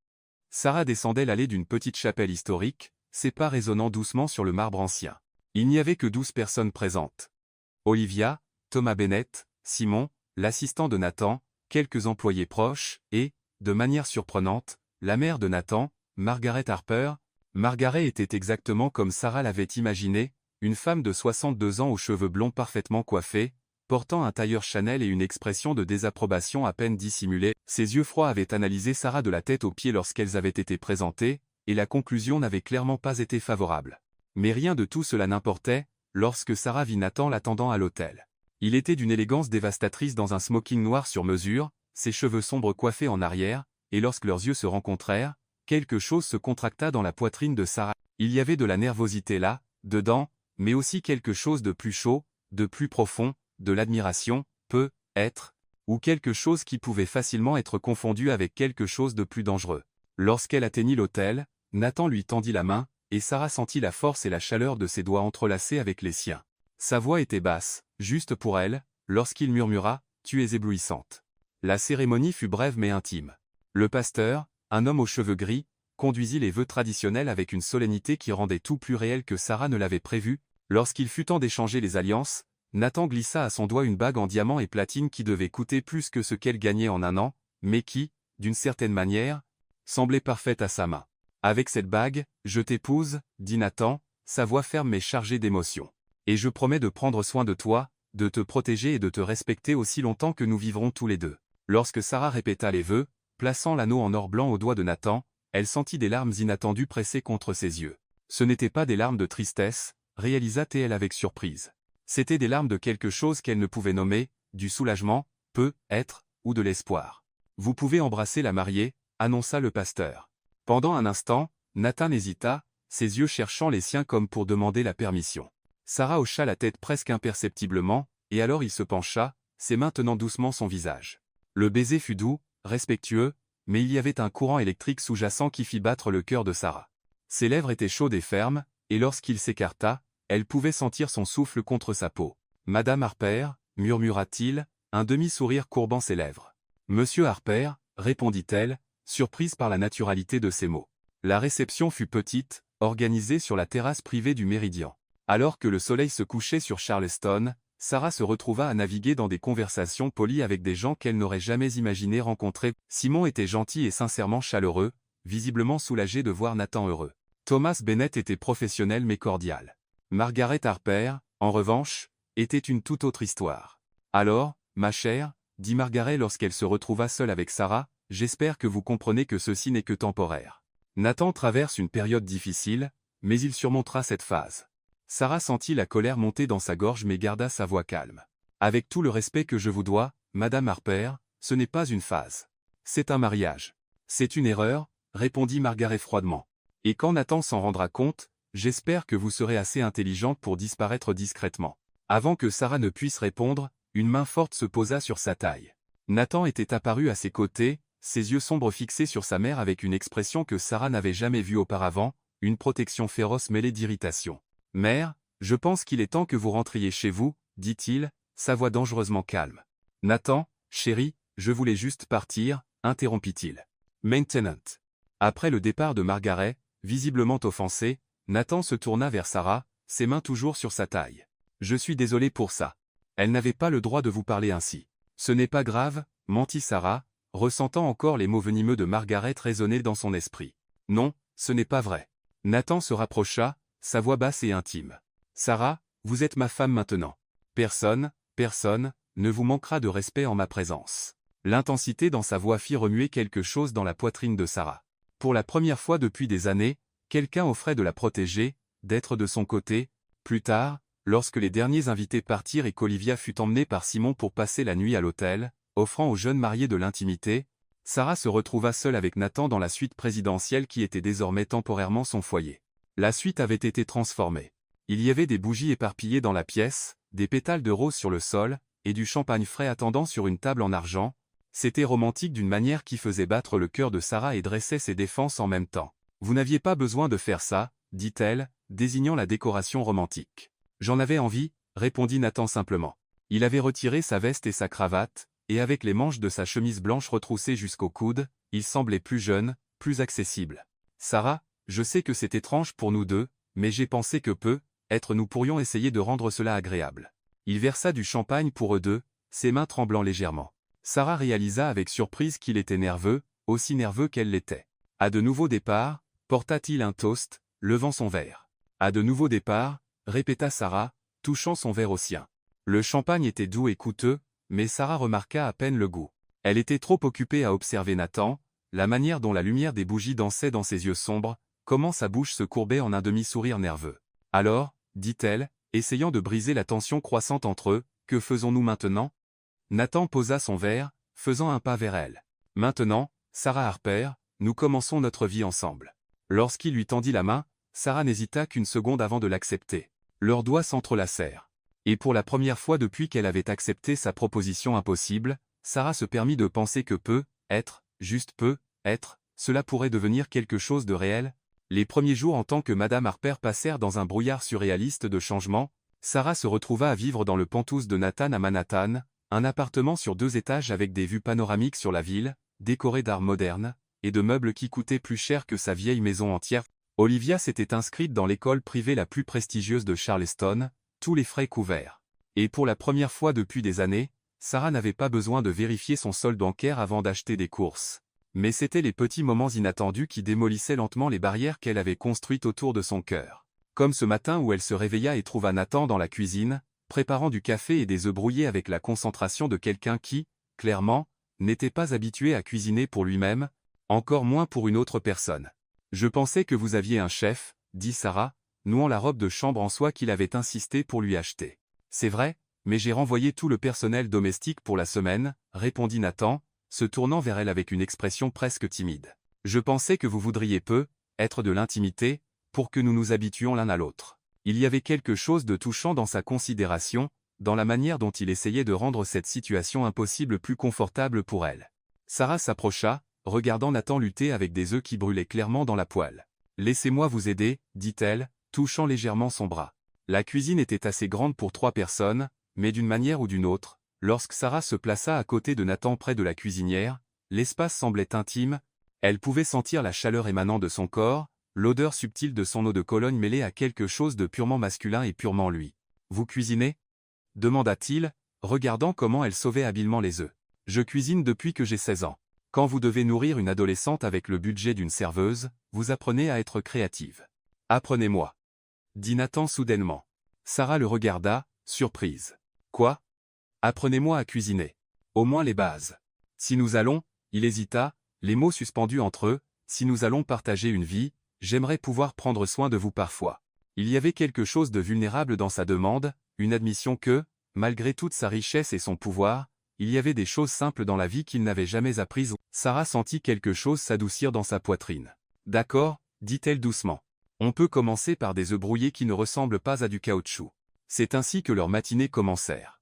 Sarah descendait l'allée d'une petite chapelle historique, ses pas résonnant doucement sur le marbre ancien. Il n'y avait que 12 personnes présentes. Olivia, Thomas Bennett, Simon, l'assistant de Nathan, quelques employés proches, et, de manière surprenante, la mère de Nathan, Margaret Harper. Margaret était exactement comme Sarah l'avait imaginé, une femme de 62 ans aux cheveux blonds parfaitement coiffés, portant un tailleur Chanel et une expression de désapprobation à peine dissimulée. Ses yeux froids avaient analysé Sarah de la tête aux pieds lorsqu'elles avaient été présentées, et la conclusion n'avait clairement pas été favorable. Mais rien de tout cela n'importait, lorsque Sarah vit Nathan l'attendant à l'hôtel. Il était d'une élégance dévastatrice dans un smoking noir sur mesure, ses cheveux sombres coiffés en arrière, et lorsque leurs yeux se rencontrèrent, quelque chose se contracta dans la poitrine de Sarah. Il y avait de la nervosité là, dedans, mais aussi quelque chose de plus chaud, de plus profond, de l'admiration, peut-être, ou quelque chose qui pouvait facilement être confondu avec quelque chose de plus dangereux. Lorsqu'elle atteignit l'hôtel, Nathan lui tendit la main, et Sarah sentit la force et la chaleur de ses doigts entrelacés avec les siens. Sa voix était basse, juste pour elle, lorsqu'il murmura « Tu es éblouissante ». La cérémonie fut brève mais intime. Le pasteur, un homme aux cheveux gris, conduisit les vœux traditionnels avec une solennité qui rendait tout plus réel que Sarah ne l'avait prévu. Lorsqu'il fut temps d'échanger les alliances, Nathan glissa à son doigt une bague en diamant et platine qui devait coûter plus que ce qu'elle gagnait en un an, mais qui, d'une certaine manière, semblait parfaite à sa main. « Avec cette bague, je t'épouse, » dit Nathan, sa voix ferme mais chargée d'émotion. « Et je promets de prendre soin de toi, de te protéger et de te respecter aussi longtemps que nous vivrons tous les deux. » Lorsque Sarah répéta les vœux, plaçant l'anneau en or blanc au doigt de Nathan, elle sentit des larmes inattendues pressées contre ses yeux. Ce n'étaient pas des larmes de tristesse, réalisa-t-elle avec surprise. C'étaient des larmes de quelque chose qu'elle ne pouvait nommer, du soulagement, peut-être, ou de l'espoir. Vous pouvez embrasser la mariée, annonça le pasteur. Pendant un instant, Nathan hésita, ses yeux cherchant les siens comme pour demander la permission. Sarah hocha la tête presque imperceptiblement, et alors il se pencha, ses mains tenant doucement son visage. Le baiser fut doux, respectueux, mais il y avait un courant électrique sous-jacent qui fit battre le cœur de Sarah. Ses lèvres étaient chaudes et fermes, et lorsqu'il s'écarta, elle pouvait sentir son souffle contre sa peau. « Madame Harper » murmura-t-il, un demi-sourire courbant ses lèvres. « Monsieur Harper » répondit-elle, surprise par la naturalité de ses mots. La réception fut petite, organisée sur la terrasse privée du Méridien. Alors que le soleil se couchait sur Charleston, Sarah se retrouva à naviguer dans des conversations polies avec des gens qu'elle n'aurait jamais imaginé rencontrer. Simon était gentil et sincèrement chaleureux, visiblement soulagé de voir Nathan heureux. Thomas Bennett était professionnel mais cordial. Margaret Harper, en revanche, était une toute autre histoire. « Alors, ma chère, dit Margaret lorsqu'elle se retrouva seule avec Sarah, j'espère que vous comprenez que ceci n'est que temporaire. Nathan traverse une période difficile, mais il surmontera cette phase. » Sarah sentit la colère monter dans sa gorge mais garda sa voix calme. « Avec tout le respect que je vous dois, Madame Harper, ce n'est pas une phase. C'est un mariage. »« C'est une erreur, » répondit Margaret froidement. « Et quand Nathan s'en rendra compte, j'espère que vous serez assez intelligente pour disparaître discrètement. » Avant que Sarah ne puisse répondre, une main forte se posa sur sa taille. Nathan était apparu à ses côtés, ses yeux sombres fixés sur sa mère avec une expression que Sarah n'avait jamais vue auparavant, une protection féroce mêlée d'irritation. « Mère, je pense qu'il est temps que vous rentriez chez vous, » dit-il, sa voix dangereusement calme. « Nathan, chéri, je voulais juste partir, » interrompit-il. « Maintenant. » Après le départ de Margaret, visiblement offensé, Nathan se tourna vers Sarah, ses mains toujours sur sa taille. « Je suis désolé pour ça. Elle n'avait pas le droit de vous parler ainsi. »« Ce n'est pas grave, » mentit Sarah, ressentant encore les mots venimeux de Margaret résonner dans son esprit. « Non, ce n'est pas vrai. » Nathan se rapprocha, sa voix basse et intime. « Sarah, vous êtes ma femme maintenant. Personne, ne vous manquera de respect en ma présence. » L'intensité dans sa voix fit remuer quelque chose dans la poitrine de Sarah. Pour la première fois depuis des années, quelqu'un offrait de la protéger, d'être de son côté. Plus tard, lorsque les derniers invités partirent et qu'Olivia fut emmenée par Simon pour passer la nuit à l'hôtel, offrant aux jeunes mariés de l'intimité, Sarah se retrouva seule avec Nathan dans la suite présidentielle qui était désormais temporairement son foyer. La suite avait été transformée. Il y avait des bougies éparpillées dans la pièce, des pétales de rose sur le sol, et du champagne frais attendant sur une table en argent. C'était romantique d'une manière qui faisait battre le cœur de Sarah et dressait ses défenses en même temps. « Vous n'aviez pas besoin de faire ça, » dit-elle, désignant la décoration romantique. « J'en avais envie, » répondit Nathan simplement. Il avait retiré sa veste et sa cravate, et avec les manches de sa chemise blanche retroussées jusqu'au coude, il semblait plus jeune, plus accessible. « Sarah, je sais que c'est étrange pour nous deux, mais j'ai pensé que peut-être nous pourrions essayer de rendre cela agréable. » Il versa du champagne pour eux deux, ses mains tremblant légèrement. Sarah réalisa avec surprise qu'il était nerveux, aussi nerveux qu'elle l'était. « À de nouveaux départs » porta-t-il un toast, levant son verre. « À de nouveaux départs » répéta Sarah, touchant son verre au sien. Le champagne était doux et coûteux, mais Sarah remarqua à peine le goût. Elle était trop occupée à observer Nathan, la manière dont la lumière des bougies dansait dans ses yeux sombres, comment sa bouche se courbait en un demi-sourire nerveux. « Alors, » dit-elle, essayant de briser la tension croissante entre eux, « que faisons-nous maintenant ?» Nathan posa son verre, faisant un pas vers elle. « Maintenant, Sarah Harper, nous commençons notre vie ensemble. » Lorsqu'il lui tendit la main, Sarah n'hésita qu'une seconde avant de l'accepter. Leurs doigts s'entrelacèrent. Et pour la première fois depuis qu'elle avait accepté sa proposition impossible, Sarah se permit de penser que cela pourrait devenir quelque chose de réel. Les premiers jours en tant que Madame Harper passèrent dans un brouillard surréaliste de changement. Sarah se retrouva à vivre dans le penthouse de Nathan à Manhattan, un appartement sur 2 étages avec des vues panoramiques sur la ville, décoré d'art moderne, et de meubles qui coûtaient plus cher que sa vieille maison entière. Olivia s'était inscrite dans l'école privée la plus prestigieuse de Charleston, tous les frais couverts. Et pour la première fois depuis des années, Sarah n'avait pas besoin de vérifier son solde bancaire avant d'acheter des courses. Mais c'étaient les petits moments inattendus qui démolissaient lentement les barrières qu'elle avait construites autour de son cœur. Comme ce matin où elle se réveilla et trouva Nathan dans la cuisine, préparant du café et des œufs brouillés avec la concentration de quelqu'un qui, clairement, n'était pas habitué à cuisiner pour lui-même. Encore moins pour une autre personne. Je pensais que vous aviez un chef, dit Sarah, nouant la robe de chambre en soie qu'il avait insisté pour lui acheter. C'est vrai, mais j'ai renvoyé tout le personnel domestique pour la semaine, répondit Nathan, se tournant vers elle avec une expression presque timide. Je pensais que vous voudriez peu, être de l'intimité, pour que nous nous habituions l'un à l'autre. Il y avait quelque chose de touchant dans sa considération, dans la manière dont il essayait de rendre cette situation impossible plus confortable pour elle. Sarah s'approcha, regardant Nathan lutter avec des œufs qui brûlaient clairement dans la poêle. « Laissez-moi vous aider, dit-elle, touchant légèrement son bras. La cuisine était assez grande pour 3 personnes, mais d'une manière ou d'une autre, lorsque Sarah se plaça à côté de Nathan près de la cuisinière, l'espace semblait intime, elle pouvait sentir la chaleur émanant de son corps, l'odeur subtile de son eau de Cologne mêlée à quelque chose de purement masculin et purement lui. « Vous cuisinez » demanda-t-il, regardant comment elle sauvait habilement les œufs. « Je cuisine depuis que j'ai 16 ans. Quand vous devez nourrir une adolescente avec le budget d'une serveuse, vous apprenez à être créative. Apprenez-moi. » dit Nathan soudainement. Sarah le regarda, surprise. « Quoi ? Apprenez-moi à cuisiner. Au moins les bases. Si nous allons, » il hésita, les mots suspendus entre eux, « si nous allons partager une vie, j'aimerais pouvoir prendre soin de vous parfois. » Il y avait quelque chose de vulnérable dans sa demande, une admission que, malgré toute sa richesse et son pouvoir, il y avait des choses simples dans la vie qu'il n'avait jamais apprises. Sarah sentit quelque chose s'adoucir dans sa poitrine. « D'accord, » dit-elle doucement. « On peut commencer par des œufs brouillés qui ne ressemblent pas à du caoutchouc. » C'est ainsi que leurs matinées commencèrent.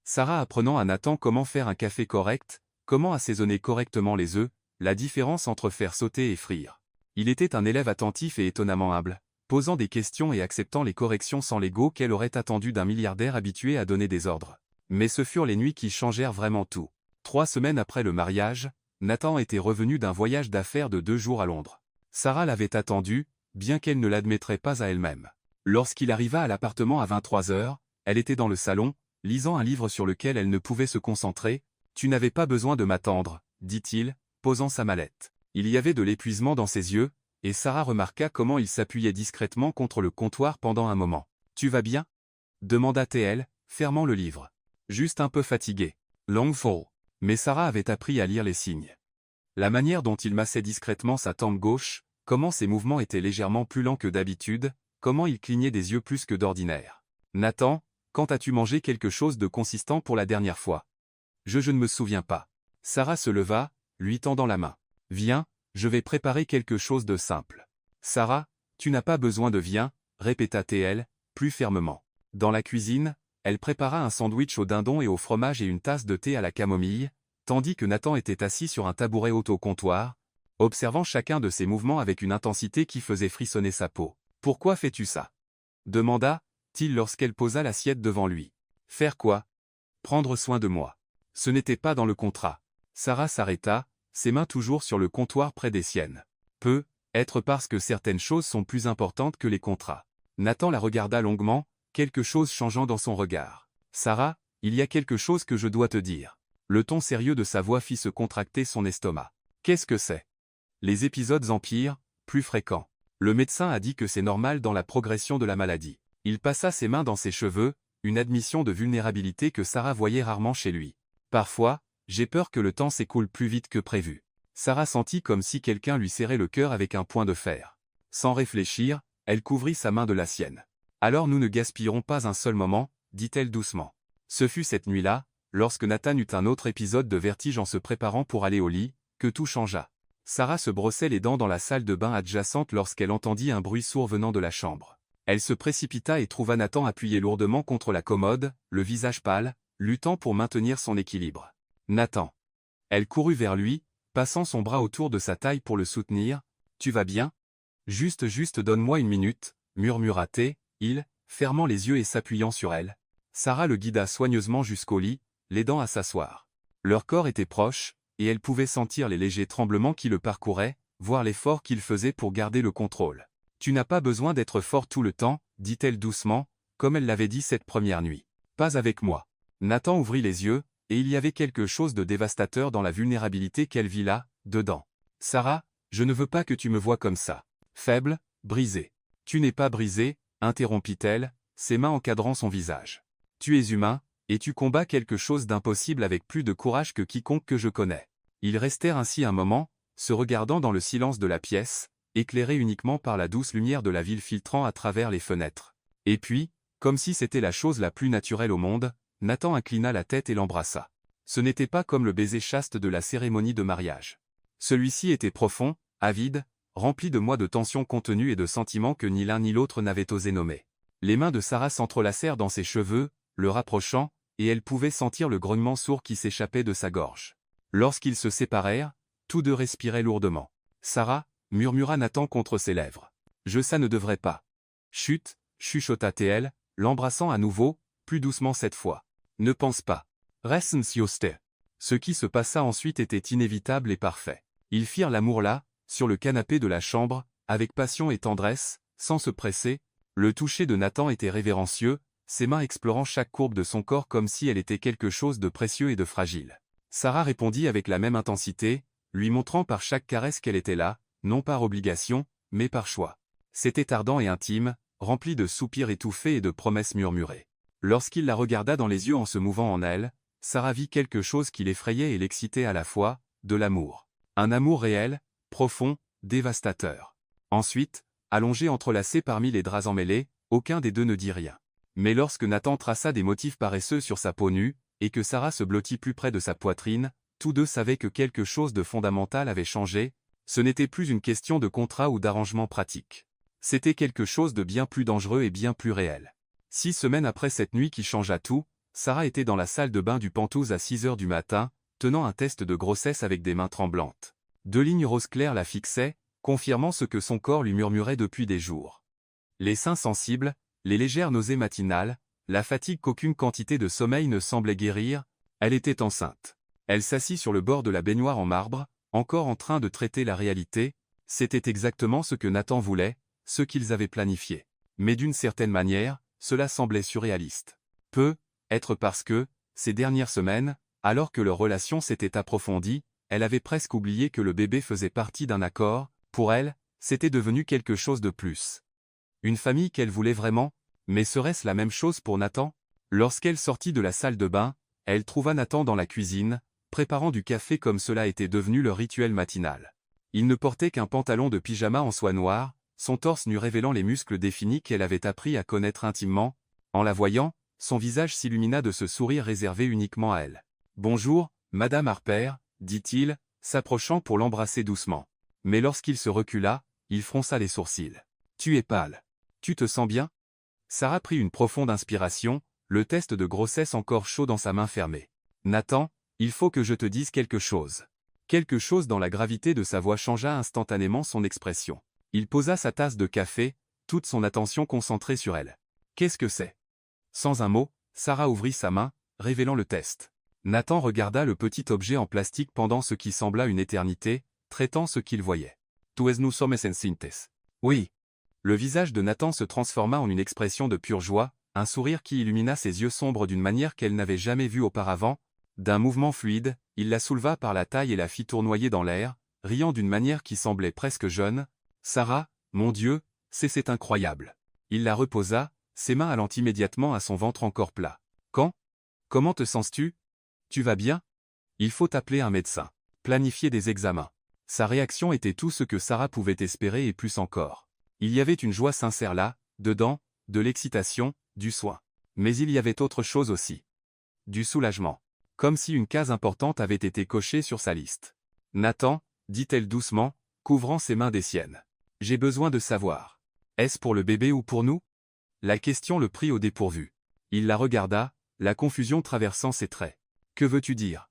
Sarah apprenant à Nathan comment faire un café correct, comment assaisonner correctement les œufs, la différence entre faire sauter et frire. Il était un élève attentif et étonnamment humble, posant des questions et acceptant les corrections sans l'ego qu'elle aurait attendu d'un milliardaire habitué à donner des ordres. Mais ce furent les nuits qui changèrent vraiment tout. 3 semaines après le mariage, Nathan était revenu d'un voyage d'affaires de 2 jours à Londres. Sarah l'avait attendu, bien qu'elle ne l'admettrait pas à elle-même. Lorsqu'il arriva à l'appartement à 23 heures, elle était dans le salon, lisant un livre sur lequel elle ne pouvait se concentrer. « Tu n'avais pas besoin de m'attendre, » dit-il, posant sa mallette. Il y avait de l'épuisement dans ses yeux, et Sarah remarqua comment il s'appuyait discrètement contre le comptoir pendant un moment. « Tu vas bien » demanda-t-elle, fermant le livre. « Juste un peu fatigué. Long fall. » Mais Sarah avait appris à lire les signes. La manière dont il massait discrètement sa tempe gauche, comment ses mouvements étaient légèrement plus lents que d'habitude, comment il clignait des yeux plus que d'ordinaire. « Nathan, quand as-tu mangé quelque chose de consistant pour la dernière fois ? » Je ne me souviens pas. Sarah se leva, lui tendant la main. « Viens, je vais préparer quelque chose de simple. »« Sarah, tu n'as pas besoin de viens, » répéta-t-elle, plus fermement. Dans la cuisine, elle prépara un sandwich au dindon et au fromage et une tasse de thé à la camomille, tandis que Nathan était assis sur un tabouret haut au comptoir, observant chacun de ses mouvements avec une intensité qui faisait frissonner sa peau. « Pourquoi fais-tu ça » demanda-t-il lorsqu'elle posa l'assiette devant lui. « Faire quoi ? Prendre soin de moi. Ce n'était pas dans le contrat. » Sarah s'arrêta, ses mains toujours sur le comptoir près des siennes. « Peut être parce que certaines choses sont plus importantes que les contrats. » Nathan la regarda longuement, quelque chose changeant dans son regard. « Sarah, il y a quelque chose que je dois te dire. » Le ton sérieux de sa voix fit se contracter son estomac. « Qu'est-ce que c'est ? » Les épisodes empirent, plus fréquents. Le médecin a dit que c'est normal dans la progression de la maladie. Il passa ses mains dans ses cheveux, une admission de vulnérabilité que Sarah voyait rarement chez lui. « Parfois, j'ai peur que le temps s'écoule plus vite que prévu. » Sarah sentit comme si quelqu'un lui serrait le cœur avec un poing de fer. Sans réfléchir, elle couvrit sa main de la sienne. « Alors nous ne gaspillerons pas un seul moment, » dit-elle doucement. Ce fut cette nuit-là, lorsque Nathan eut un autre épisode de vertige en se préparant pour aller au lit, que tout changea. Sarah se brossait les dents dans la salle de bain adjacente lorsqu'elle entendit un bruit sourd venant de la chambre. Elle se précipita et trouva Nathan appuyé lourdement contre la commode, le visage pâle, luttant pour maintenir son équilibre. « Nathan !» Elle courut vers lui, passant son bras autour de sa taille pour le soutenir. « Tu vas bien ? Juste donne-moi une minute, » murmura-t-il, fermant les yeux et s'appuyant sur elle. Sarah le guida soigneusement jusqu'au lit, l'aidant à s'asseoir. Leur corps était proche, et elle pouvait sentir les légers tremblements qui le parcouraient, voir l'effort qu'il faisait pour garder le contrôle. « Tu n'as pas besoin d'être fort tout le temps, » dit-elle doucement, comme elle l'avait dit cette première nuit. « Pas avec moi. » Nathan ouvrit les yeux, et il y avait quelque chose de dévastateur dans la vulnérabilité qu'elle vit là, dedans. « Sarah, je ne veux pas que tu me vois comme ça. Faible, brisée. »« Tu n'es pas brisée, » interrompit-elle, ses mains encadrant son visage. « Tu es humain, et tu combats quelque chose d'impossible avec plus de courage que quiconque que je connais. » Ils restèrent ainsi un moment, se regardant dans le silence de la pièce, éclairée uniquement par la douce lumière de la ville filtrant à travers les fenêtres. Et puis, comme si c'était la chose la plus naturelle au monde, Nathan inclina la tête et l'embrassa. Ce n'était pas comme le baiser chaste de la cérémonie de mariage. Celui-ci était profond, avide, rempli de mois de tensions contenues et de sentiments que ni l'un ni l'autre n'avaient osé nommer. Les mains de Sarah s'entrelacèrent dans ses cheveux, le rapprochant, et elle pouvait sentir le grognement sourd qui s'échappait de sa gorge. Lorsqu'ils se séparèrent, tous deux respiraient lourdement. « Sarah » murmura Nathan contre ses lèvres. « Ça ne devrait pas. »« Chut » chuchota TL, l'embrassant à nouveau, plus doucement cette fois. « Ne pense pas. » Ce qui se passa ensuite était inévitable et parfait. Ils firent l'amour là, sur le canapé de la chambre, avec passion et tendresse, sans se presser. Le toucher de Nathan était révérencieux, ses mains explorant chaque courbe de son corps comme si elle était quelque chose de précieux et de fragile. Sarah répondit avec la même intensité, lui montrant par chaque caresse qu'elle était là, non par obligation, mais par choix. C'était ardent et intime, rempli de soupirs étouffés et de promesses murmurées. Lorsqu'il la regarda dans les yeux en se mouvant en elle, Sarah vit quelque chose qui l'effrayait et l'excitait à la fois, de l'amour. Un amour réel, profond, dévastateur. Ensuite, allongés entrelacés parmi les draps emmêlés, aucun des deux ne dit rien. Mais lorsque Nathan traça des motifs paresseux sur sa peau nue, et que Sarah se blottit plus près de sa poitrine, tous deux savaient que quelque chose de fondamental avait changé. Ce n'était plus une question de contrat ou d'arrangement pratique. C'était quelque chose de bien plus dangereux et bien plus réel. 6 semaines après cette nuit qui changea tout, Sarah était dans la salle de bain du Penthouse à 6 heures du matin, tenant un test de grossesse avec des mains tremblantes. 2 lignes rose clair la fixaient, confirmant ce que son corps lui murmurait depuis des jours. Les seins sensibles, les légères nausées matinales, la fatigue qu'aucune quantité de sommeil ne semblait guérir, elle était enceinte. Elle s'assit sur le bord de la baignoire en marbre, encore en train de traiter la réalité. C'était exactement ce que Nathan voulait, ce qu'ils avaient planifié. Mais d'une certaine manière, cela semblait surréaliste. Être parce que, ces dernières semaines, alors que leur relation s'était approfondie, elle avait presque oublié que le bébé faisait partie d'un accord. Pour elle, c'était devenu quelque chose de plus. Une famille qu'elle voulait vraiment, mais serait-ce la même chose pour Nathan? Lorsqu'elle sortit de la salle de bain, elle trouva Nathan dans la cuisine, préparant du café comme cela était devenu leur rituel matinal. Il ne portait qu'un pantalon de pyjama en soie noire, son torse nu révélant les muscles définis qu'elle avait appris à connaître intimement. En la voyant, son visage s'illumina de ce sourire réservé uniquement à elle. « Bonjour, Madame Harper » dit-il, s'approchant pour l'embrasser doucement. Mais lorsqu'il se recula, il fronça les sourcils. « Tu es pâle. Tu te sens bien ?» Sarah prit une profonde inspiration, le test de grossesse encore chaud dans sa main fermée. « Nathan, il faut que je te dise quelque chose. » Quelque chose dans la gravité de sa voix changea instantanément son expression. Il posa sa tasse de café, toute son attention concentrée sur elle. « Qu'est-ce que c'est ?» Sans un mot, Sarah ouvrit sa main, révélant le test. Nathan regarda le petit objet en plastique pendant ce qui sembla une éternité, traitant ce qu'il voyait. « Tu es nous sommes sensientes. » Oui. Le visage de Nathan se transforma en une expression de pure joie, un sourire qui illumina ses yeux sombres d'une manière qu'elle n'avait jamais vue auparavant. D'un mouvement fluide, il la souleva par la taille et la fit tournoyer dans l'air, riant d'une manière qui semblait presque jeune. « Sarah, mon Dieu, c'est incroyable. » Il la reposa, ses mains allant immédiatement à son ventre encore plat. « Quand? Comment te sens-tu? Tu vas bien? Il faut appeler un médecin. Planifier des examens. » Sa réaction était tout ce que Sarah pouvait espérer et plus encore. Il y avait une joie sincère là, dedans, de l'excitation, du soin. Mais il y avait autre chose aussi. Du soulagement. Comme si une case importante avait été cochée sur sa liste. « Nathan, » dit-elle doucement, couvrant ses mains des siennes. « J'ai besoin de savoir. Est-ce pour le bébé ou pour nous ?» La question le prit au dépourvu. Il la regarda, la confusion traversant ses traits. « Que veux-tu dire?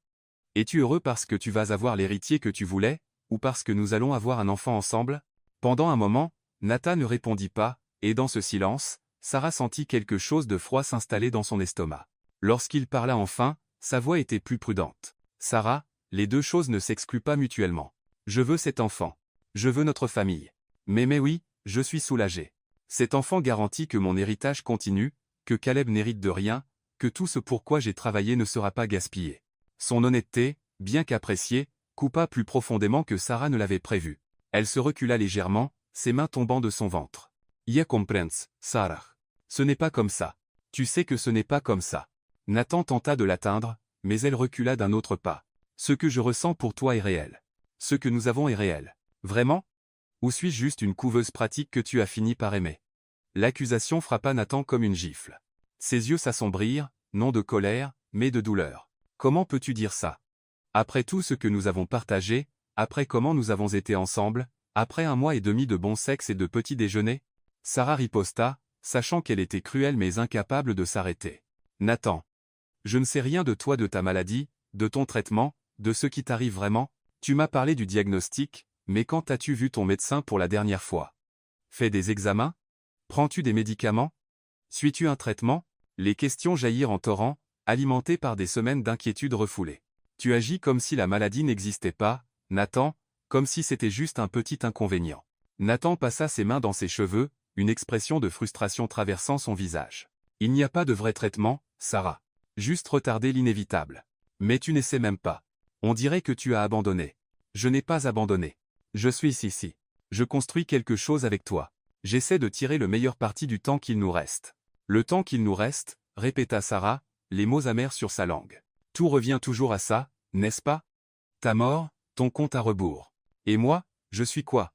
Es-tu heureux parce que tu vas avoir l'héritier que tu voulais, ou parce que nous allons avoir un enfant ensemble ?» Pendant un moment, Nathan ne répondit pas, et dans ce silence, Sarah sentit quelque chose de froid s'installer dans son estomac. Lorsqu'il parla enfin, sa voix était plus prudente. « Sarah, les deux choses ne s'excluent pas mutuellement. Je veux cet enfant. Je veux notre famille. Mais oui, je suis soulagé. Cet enfant garantit que mon héritage continue, que Caleb n'hérite de rien, que tout ce pourquoi j'ai travaillé ne sera pas gaspillé. » Son honnêteté, bien qu'appréciée, coupa plus profondément que Sarah ne l'avait prévu. Elle se recula légèrement, ses mains tombant de son ventre. « Ya comprends, Sarah. Ce n'est pas comme ça. Tu sais que ce n'est pas comme ça. » Nathan tenta de l'atteindre, mais elle recula d'un autre pas. « Ce que je ressens pour toi est réel. Ce que nous avons est réel. Vraiment? Ou suis-je juste une couveuse pratique que tu as fini par aimer? L'accusation frappa Nathan comme une gifle. Ses yeux s'assombrirent, non de colère, mais de douleur. Comment peux-tu dire ça? Après tout ce que nous avons partagé, après comment nous avons été ensemble, après 1 mois et demi de bon sexe et de petits déjeuners? Sarah riposta, sachant qu'elle était cruelle mais incapable de s'arrêter. Nathan. Je ne sais rien de toi, de ta maladie, de ton traitement, de ce qui t'arrive vraiment. Tu m'as parlé du diagnostic, mais quand as-tu vu ton médecin pour la dernière fois? Fais des examens? Prends-tu des médicaments? Suis-tu un traitement? Les questions jaillirent en torrent, alimentées par des semaines d'inquiétude refoulées. Tu agis comme si la maladie n'existait pas, Nathan, comme si c'était juste un petit inconvénient. Nathan passa ses mains dans ses cheveux, une expression de frustration traversant son visage. Il n'y a pas de vrai traitement, Sarah. Juste retarder l'inévitable. Mais tu n'essaies même pas. On dirait que tu as abandonné. Je n'ai pas abandonné. Je suis ici. Je construis quelque chose avec toi. J'essaie de tirer le meilleur parti du temps qu'il nous reste. Le temps qu'il nous reste, répéta Sarah, les mots amers sur sa langue. Tout revient toujours à ça, n'est-ce pas? Ta mort, ton compte à rebours. Et moi, je suis quoi?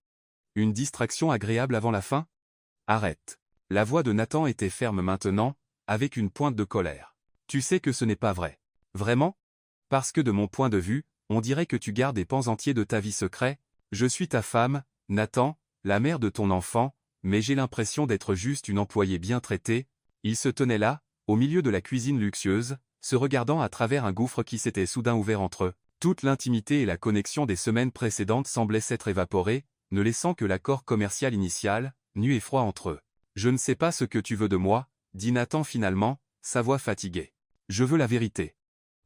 Une distraction agréable avant la fin? Arrête. La voix de Nathan était ferme maintenant, avec une pointe de colère. Tu sais que ce n'est pas vrai. Vraiment? Parce que de mon point de vue, on dirait que tu gardes des pans entiers de ta vie secret. Je suis ta femme, Nathan, la mère de ton enfant, mais j'ai l'impression d'être juste une employée bien traitée. Il se tenait là, au milieu de la cuisine luxueuse, se regardant à travers un gouffre qui s'était soudain ouvert entre eux. Toute l'intimité et la connexion des semaines précédentes semblaient s'être évaporées, ne laissant que l'accord commercial initial, nu et froid entre eux. Je ne sais pas ce que tu veux de moi, dit Nathan finalement, sa voix fatiguée. Je veux la vérité.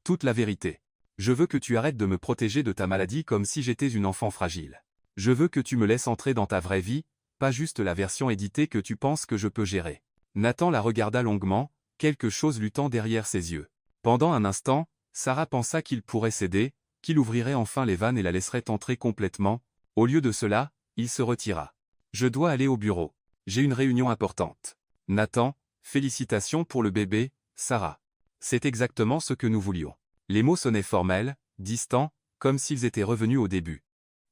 Toute la vérité. Je veux que tu arrêtes de me protéger de ta maladie comme si j'étais une enfant fragile. Je veux que tu me laisses entrer dans ta vraie vie, pas juste la version éditée que tu penses que je peux gérer. Nathan la regarda longuement, quelque chose luttant derrière ses yeux. Pendant un instant, Sarah pensa qu'il pourrait céder, qu'il ouvrirait enfin les vannes et la laisserait entrer complètement. Au lieu de cela, il se retira. Je dois aller au bureau. J'ai une réunion importante. Nathan, félicitations pour le bébé, Sarah. C'est exactement ce que nous voulions. Les mots sonnaient formels, distants, comme s'ils étaient revenus au début.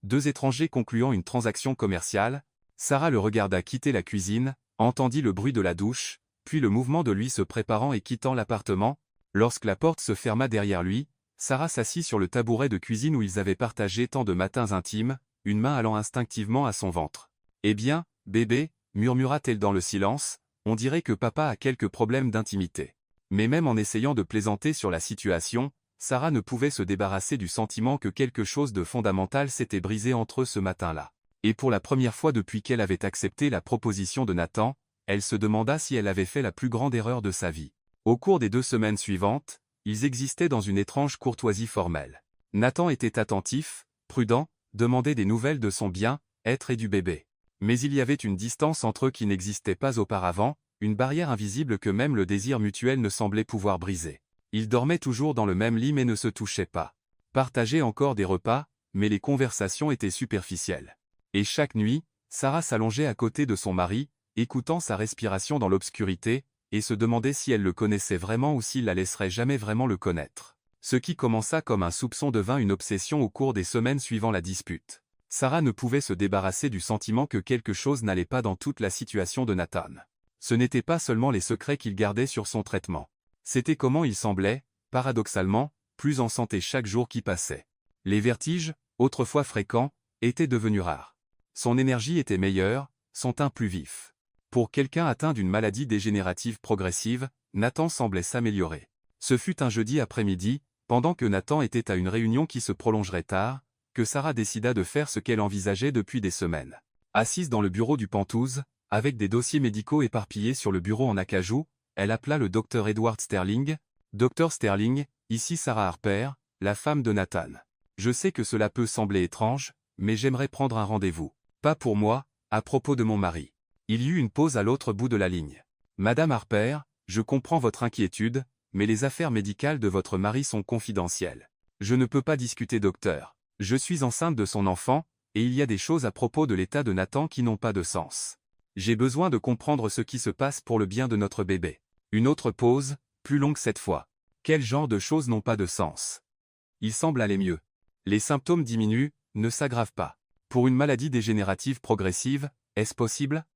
Deux étrangers concluant une transaction commerciale. Sarah le regarda quitter la cuisine, entendit le bruit de la douche, puis le mouvement de lui se préparant et quittant l'appartement. Lorsque la porte se ferma derrière lui, Sarah s'assit sur le tabouret de cuisine où ils avaient partagé tant de matins intimes, une main allant instinctivement à son ventre. « Eh bien, bébé » murmura-t-elle dans le silence, on dirait que papa a quelques problèmes d'intimité. Mais même en essayant de plaisanter sur la situation, Sarah ne pouvait se débarrasser du sentiment que quelque chose de fondamental s'était brisé entre eux ce matin-là. Et pour la première fois depuis qu'elle avait accepté la proposition de Nathan, elle se demanda si elle avait fait la plus grande erreur de sa vie. Au cours des 2 semaines suivantes, ils existaient dans une étrange courtoisie formelle. Nathan était attentif, prudent, demandait des nouvelles de son bien-être et du bébé. Mais il y avait une distance entre eux qui n'existait pas auparavant, une barrière invisible que même le désir mutuel ne semblait pouvoir briser. Ils dormaient toujours dans le même lit mais ne se touchaient pas. Partageaient encore des repas, mais les conversations étaient superficielles. Et chaque nuit, Sarah s'allongeait à côté de son mari, écoutant sa respiration dans l'obscurité, et se demandait si elle le connaissait vraiment ou s'il la laisserait jamais vraiment le connaître. Ce qui commença comme un soupçon devint une obsession au cours des semaines suivant la dispute. Sarah ne pouvait se débarrasser du sentiment que quelque chose n'allait pas dans toute la situation de Nathan. Ce n'était pas seulement les secrets qu'il gardait sur son traitement. C'était comment il semblait, paradoxalement, plus en santé chaque jour qui passait. Les vertiges, autrefois fréquents, étaient devenus rares. Son énergie était meilleure, son teint plus vif. Pour quelqu'un atteint d'une maladie dégénérative progressive, Nathan semblait s'améliorer. Ce fut un jeudi après-midi, pendant que Nathan était à une réunion qui se prolongerait tard, que Sarah décida de faire ce qu'elle envisageait depuis des semaines. Assise dans le bureau du Penthouse, avec des dossiers médicaux éparpillés sur le bureau en acajou, elle appela le docteur Edward Sterling. « Docteur Sterling, ici Sarah Harper, la femme de Nathan. Je sais que cela peut sembler étrange, mais j'aimerais prendre un rendez-vous. Pas pour moi, à propos de mon mari. » Il y eut une pause à l'autre bout de la ligne. « Madame Harper, je comprends votre inquiétude, mais les affaires médicales de votre mari sont confidentielles. Je ne peux pas discuter, docteur. Je suis enceinte de son enfant, et il y a des choses à propos de l'état de Nathan qui n'ont pas de sens. J'ai besoin de comprendre ce qui se passe pour le bien de notre bébé. » Une autre pause, plus longue cette fois. Quel genre de choses n'ont pas de sens? Il semble aller mieux. Les symptômes diminuent, ne s'aggrave pas. Pour une maladie dégénérative progressive, est-ce possible?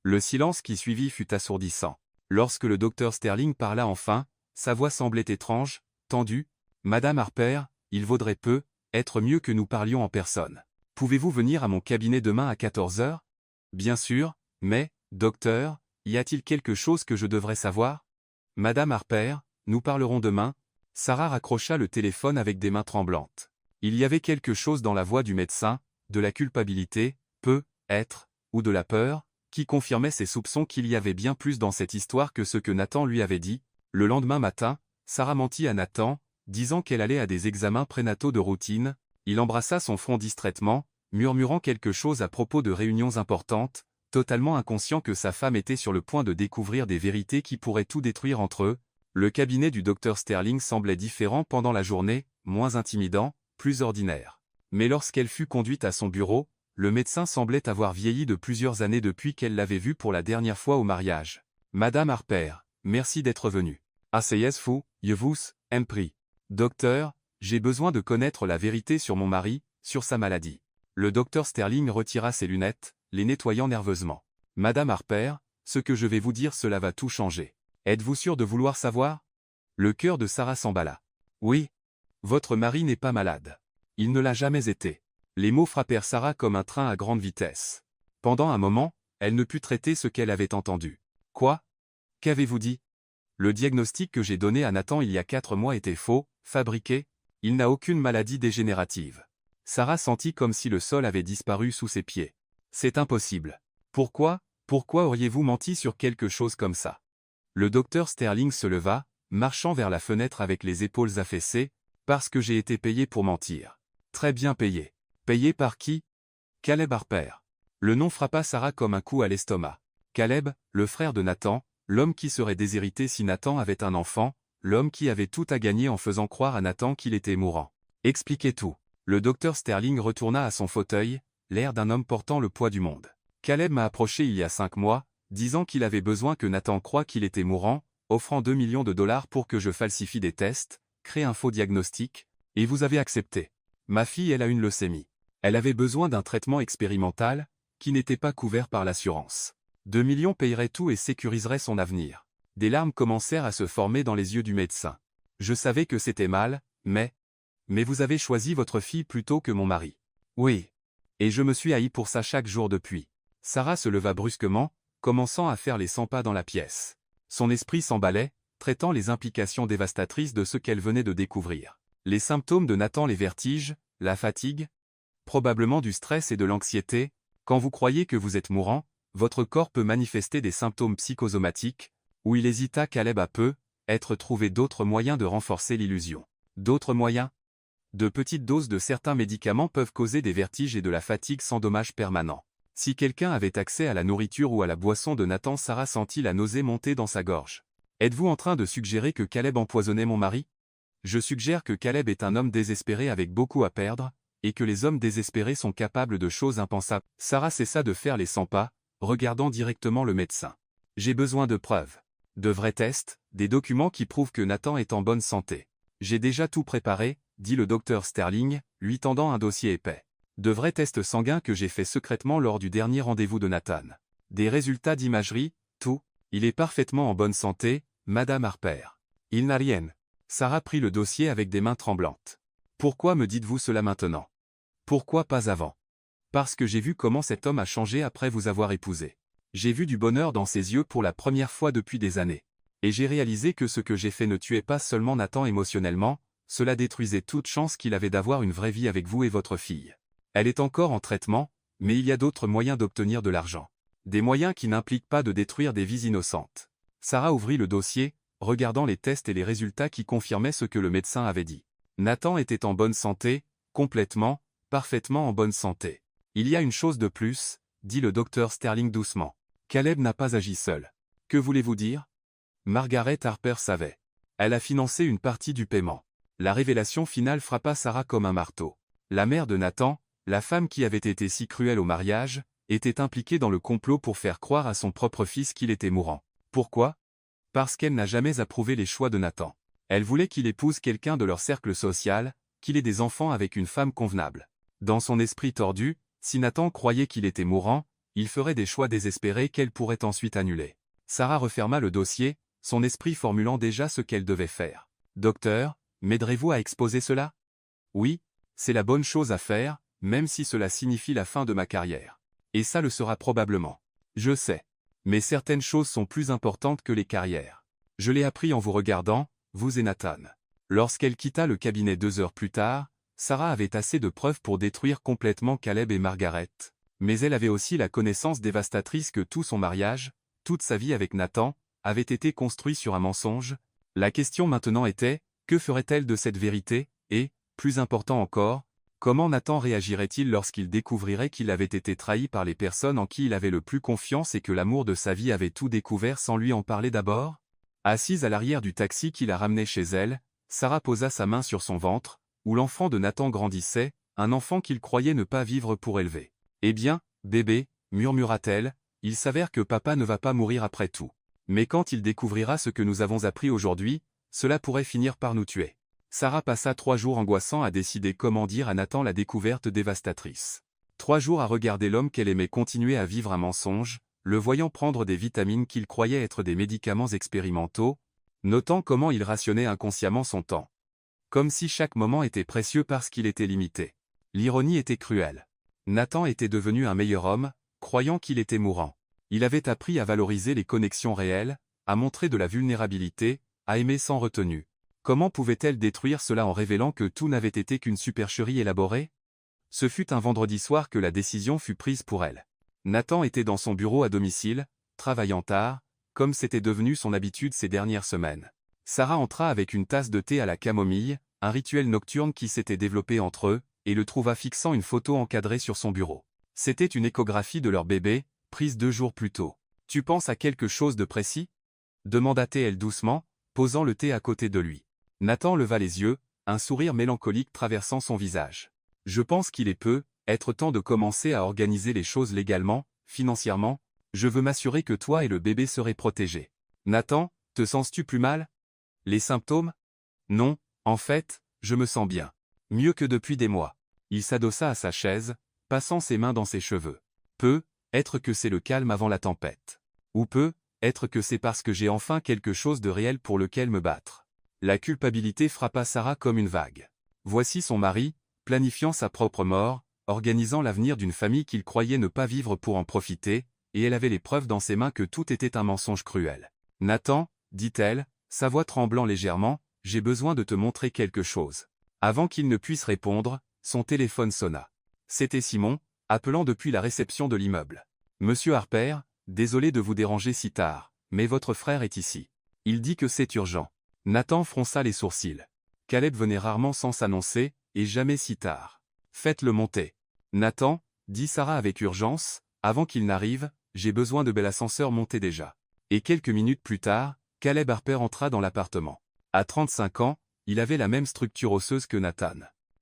Le silence qui suivit fut assourdissant. Lorsque le docteur Sterling parla enfin, sa voix semblait étrange, tendue. « Madame Harper, il vaudrait peu, être mieux que nous parlions en personne. Pouvez-vous venir à mon cabinet demain à 14 heures? Bien sûr, mais, docteur, y a-t-il quelque chose que je devrais savoir? Madame Harper, nous parlerons demain. » Sarah raccrocha le téléphone avec des mains tremblantes. Il y avait quelque chose dans la voix du médecin, de la culpabilité, peut-être, ou de la peur, qui confirmait ses soupçons qu'il y avait bien plus dans cette histoire que ce que Nathan lui avait dit. Le lendemain matin, Sarah mentit à Nathan, disant qu'elle allait à des examens prénataux de routine. Il embrassa son front distraitement, murmurant quelque chose à propos de réunions importantes, totalement inconscient que sa femme était sur le point de découvrir des vérités qui pourraient tout détruire entre eux. Le cabinet du docteur Sterling semblait différent pendant la journée, moins intimidant, plus ordinaire. Mais lorsqu'elle fut conduite à son bureau, le médecin semblait avoir vieilli de plusieurs années depuis qu'elle l'avait vu pour la dernière fois au mariage. « Madame Harper, merci d'être venue. Asseyez-vous, je vous en prie. Docteur, j'ai besoin de connaître la vérité sur mon mari, sur sa maladie. » Le docteur Sterling retira ses lunettes, les nettoyant nerveusement. « Madame Harper, ce que je vais vous dire cela va tout changer. Êtes-vous sûre de vouloir savoir? » Le cœur de Sarah s'emballa. « Oui. Votre mari n'est pas malade. Il ne l'a jamais été. » Les mots frappèrent Sarah comme un train à grande vitesse. Pendant un moment, elle ne put traiter ce qu'elle avait entendu. « Quoi? Qu'avez-vous dit? Le diagnostic que j'ai donné à Nathan il y a 4 mois était faux, fabriqué. Il n'a aucune maladie dégénérative. » Sarah sentit comme si le sol avait disparu sous ses pieds. « C'est impossible. Pourquoi auriez-vous menti sur quelque chose comme ça? » Le docteur Sterling se leva, marchant vers la fenêtre avec les épaules affaissées. « Parce que j'ai été payé pour mentir. Très bien payé. » Payé par qui? Caleb Harper. Le nom frappa Sarah comme un coup à l'estomac. Caleb, le frère de Nathan, l'homme qui serait déshérité si Nathan avait un enfant, l'homme qui avait tout à gagner en faisant croire à Nathan qu'il était mourant. Expliquez tout. Le docteur Sterling retourna à son fauteuil, l'air d'un homme portant le poids du monde. Caleb m'a approché il y a 5 mois, disant qu'il avait besoin que Nathan croie qu'il était mourant, offrant 2 millions de dollars pour que je falsifie des tests, crée un faux diagnostic, et vous avez accepté. Ma fille elle a une leucémie. Elle avait besoin d'un traitement expérimental, qui n'était pas couvert par l'assurance. 2 millions payerait tout et sécuriserait son avenir. Des larmes commencèrent à se former dans les yeux du médecin. Je savais que c'était mal, mais vous avez choisi votre fille plutôt que mon mari. Oui. Et je me suis haï pour ça chaque jour depuis. Sarah se leva brusquement, commençant à faire les 100 pas dans la pièce. Son esprit s'emballait, traitant les implications dévastatrices de ce qu'elle venait de découvrir. Les symptômes de Nathan, les vertiges, la fatigue, probablement du stress et de l'anxiété. Quand vous croyez que vous êtes mourant, votre corps peut manifester des symptômes psychosomatiques, où il hésita Caleb à être trouvé d'autres moyens de renforcer l'illusion. D'autres moyens? De petites doses de certains médicaments peuvent causer des vertiges et de la fatigue sans dommage permanent. Si quelqu'un avait accès à la nourriture ou à la boisson de Nathan, Sarah sentit la nausée monter dans sa gorge. Êtes-vous en train de suggérer que Caleb empoisonnait mon mari? Je suggère que Caleb est un homme désespéré avec beaucoup à perdre, et que les hommes désespérés sont capables de choses impensables. Sarah cessa de faire les 100 pas, regardant directement le médecin. J'ai besoin de preuves. De vrais tests, des documents qui prouvent que Nathan est en bonne santé. J'ai déjà tout préparé, dit le docteur Sterling, lui tendant un dossier épais. De vrais tests sanguins que j'ai fait secrètement lors du dernier rendez-vous de Nathan. Des résultats d'imagerie, tout. Il est parfaitement en bonne santé, Madame Harper. Il n'a rien. Sarah prit le dossier avec des mains tremblantes. Pourquoi me dites-vous cela maintenant? Pourquoi pas avant? Parce que j'ai vu comment cet homme a changé après vous avoir épousé. J'ai vu du bonheur dans ses yeux pour la première fois depuis des années. Et j'ai réalisé que ce que j'ai fait ne tuait pas seulement Nathan émotionnellement, cela détruisait toute chance qu'il avait d'avoir une vraie vie avec vous et votre fille. Elle est encore en traitement, mais il y a d'autres moyens d'obtenir de l'argent. Des moyens qui n'impliquent pas de détruire des vies innocentes. Sarah ouvrit le dossier, regardant les tests et les résultats qui confirmaient ce que le médecin avait dit. Nathan était en bonne santé, complètement, parfaitement en bonne santé. Il y a une chose de plus, dit le docteur Sterling doucement. Caleb n'a pas agi seul. Que voulez-vous dire? Margaret Harper savait. Elle a financé une partie du paiement. La révélation finale frappa Sarah comme un marteau. La mère de Nathan, la femme qui avait été si cruelle au mariage, était impliquée dans le complot pour faire croire à son propre fils qu'il était mourant. Pourquoi? Parce qu'elle n'a jamais approuvé les choix de Nathan. Elle voulait qu'il épouse quelqu'un de leur cercle social, qu'il ait des enfants avec une femme convenable. Dans son esprit tordu, si Nathan croyait qu'il était mourant, il ferait des choix désespérés qu'elle pourrait ensuite annuler. Sarah referma le dossier, son esprit formulant déjà ce qu'elle devait faire. « Docteur, m'aiderez-vous à exposer cela ? » Oui, c'est la bonne chose à faire, même si cela signifie la fin de ma carrière. Et ça le sera probablement. Je sais. Mais certaines choses sont plus importantes que les carrières. Je l'ai appris en vous regardant, vous et Nathan. Lorsqu'elle quitta le cabinet 2 heures plus tard, Sarah avait assez de preuves pour détruire complètement Caleb et Margaret. Mais elle avait aussi la connaissance dévastatrice que tout son mariage, toute sa vie avec Nathan, avait été construit sur un mensonge. La question maintenant était, que ferait-elle de cette vérité, et, plus important encore, comment Nathan réagirait-il lorsqu'il découvrirait qu'il avait été trahi par les personnes en qui il avait le plus confiance et que l'amour de sa vie avait tout découvert sans lui en parler d'abord? Assise à l'arrière du taxi qui la ramenait chez elle, Sarah posa sa main sur son ventre, où l'enfant de Nathan grandissait, un enfant qu'il croyait ne pas vivre pour élever. « Eh bien, bébé, murmura-t-elle, il s'avère que papa ne va pas mourir après tout. Mais quand il découvrira ce que nous avons appris aujourd'hui, cela pourrait finir par nous tuer. » Sarah passa 3 jours angoissants à décider comment dire à Nathan la découverte dévastatrice. 3 jours à regarder l'homme qu'elle aimait continuer à vivre un mensonge, le voyant prendre des vitamines qu'il croyait être des médicaments expérimentaux, notant comment il rationnait inconsciemment son temps. Comme si chaque moment était précieux parce qu'il était limité. L'ironie était cruelle. Nathan était devenu un meilleur homme, croyant qu'il était mourant. Il avait appris à valoriser les connexions réelles, à montrer de la vulnérabilité, à aimer sans retenue. Comment pouvait-elle détruire cela en révélant que tout n'avait été qu'une supercherie élaborée? Ce fut un vendredi soir que la décision fut prise pour elle. Nathan était dans son bureau à domicile, travaillant tard, comme c'était devenu son habitude ces dernières semaines. Sarah entra avec une tasse de thé à la camomille, un rituel nocturne qui s'était développé entre eux, et le trouva fixant une photo encadrée sur son bureau. C'était une échographie de leur bébé, prise 2 jours plus tôt. « Tu penses à quelque chose de précis ?» demanda-t-elle doucement, posant le thé à côté de lui. Nathan leva les yeux, un sourire mélancolique traversant son visage. « Je pense qu'il est être temps de commencer à organiser les choses légalement, financièrement. Je veux m'assurer que toi et le bébé serez protégés. » Nathan, te sens-tu plus mal? Les symptômes? Non, en fait, je me sens bien. Mieux que depuis des mois. Il s'adossa à sa chaise, passant ses mains dans ses cheveux. Être que c'est le calme avant la tempête. Ou être que c'est parce que j'ai enfin quelque chose de réel pour lequel me battre. La culpabilité frappa Sarah comme une vague. Voici son mari, planifiant sa propre mort, organisant l'avenir d'une famille qu'il croyait ne pas vivre pour en profiter, et elle avait les preuves dans ses mains que tout était un mensonge cruel. « Nathan, dit-elle, sa voix tremblant légèrement, j'ai besoin de te montrer quelque chose. » Avant qu'il ne puisse répondre, son téléphone sonna. C'était Simon, appelant depuis la réception de l'immeuble. « Monsieur Harper, désolé de vous déranger si tard, mais votre frère est ici. Il dit que c'est urgent. » Nathan fronça les sourcils. Caleb venait rarement sans s'annoncer, et jamais si tard. « Faites-le monter. » Nathan, dit Sarah avec urgence, avant qu'il n'arrive, j'ai besoin de bel ascenseur monté déjà. Et quelques minutes plus tard, Caleb Harper entra dans l'appartement. À 35 ans, il avait la même structure osseuse que Nathan.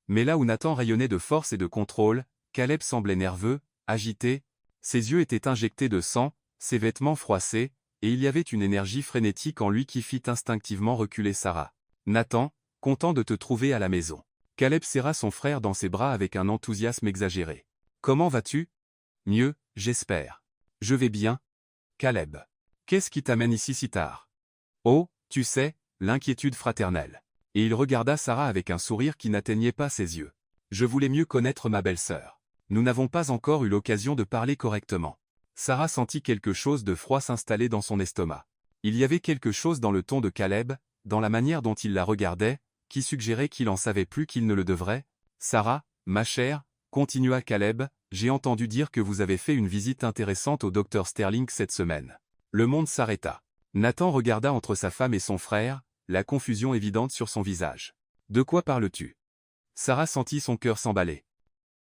Mais là où Nathan rayonnait de force et de contrôle, Caleb semblait nerveux, agité, ses yeux étaient injectés de sang, ses vêtements froissés, et il y avait une énergie frénétique en lui qui fit instinctivement reculer Sarah. « Nathan, content de te trouver à la maison. » Caleb serra son frère dans ses bras avec un enthousiasme exagéré. « Comment vas-tu? »« Mieux, j'espère. »« Je vais bien. »« Caleb. Qu'est-ce qui t'amène ici si tard? »« Oh, tu sais, l'inquiétude fraternelle. » Et il regarda Sarah avec un sourire qui n'atteignait pas ses yeux. « Je voulais mieux connaître ma belle-sœur. Nous n'avons pas encore eu l'occasion de parler correctement. » Sarah sentit quelque chose de froid s'installer dans son estomac. Il y avait quelque chose dans le ton de Caleb, dans la manière dont il la regardait, qui suggérait qu'il en savait plus qu'il ne le devrait. « Sarah, ma chère, continua Caleb, j'ai entendu dire que vous avez fait une visite intéressante au docteur Sterling cette semaine. » Le monde s'arrêta. Nathan regarda entre sa femme et son frère, la confusion évidente sur son visage. « De quoi parles-tu » Sarah sentit son cœur s'emballer.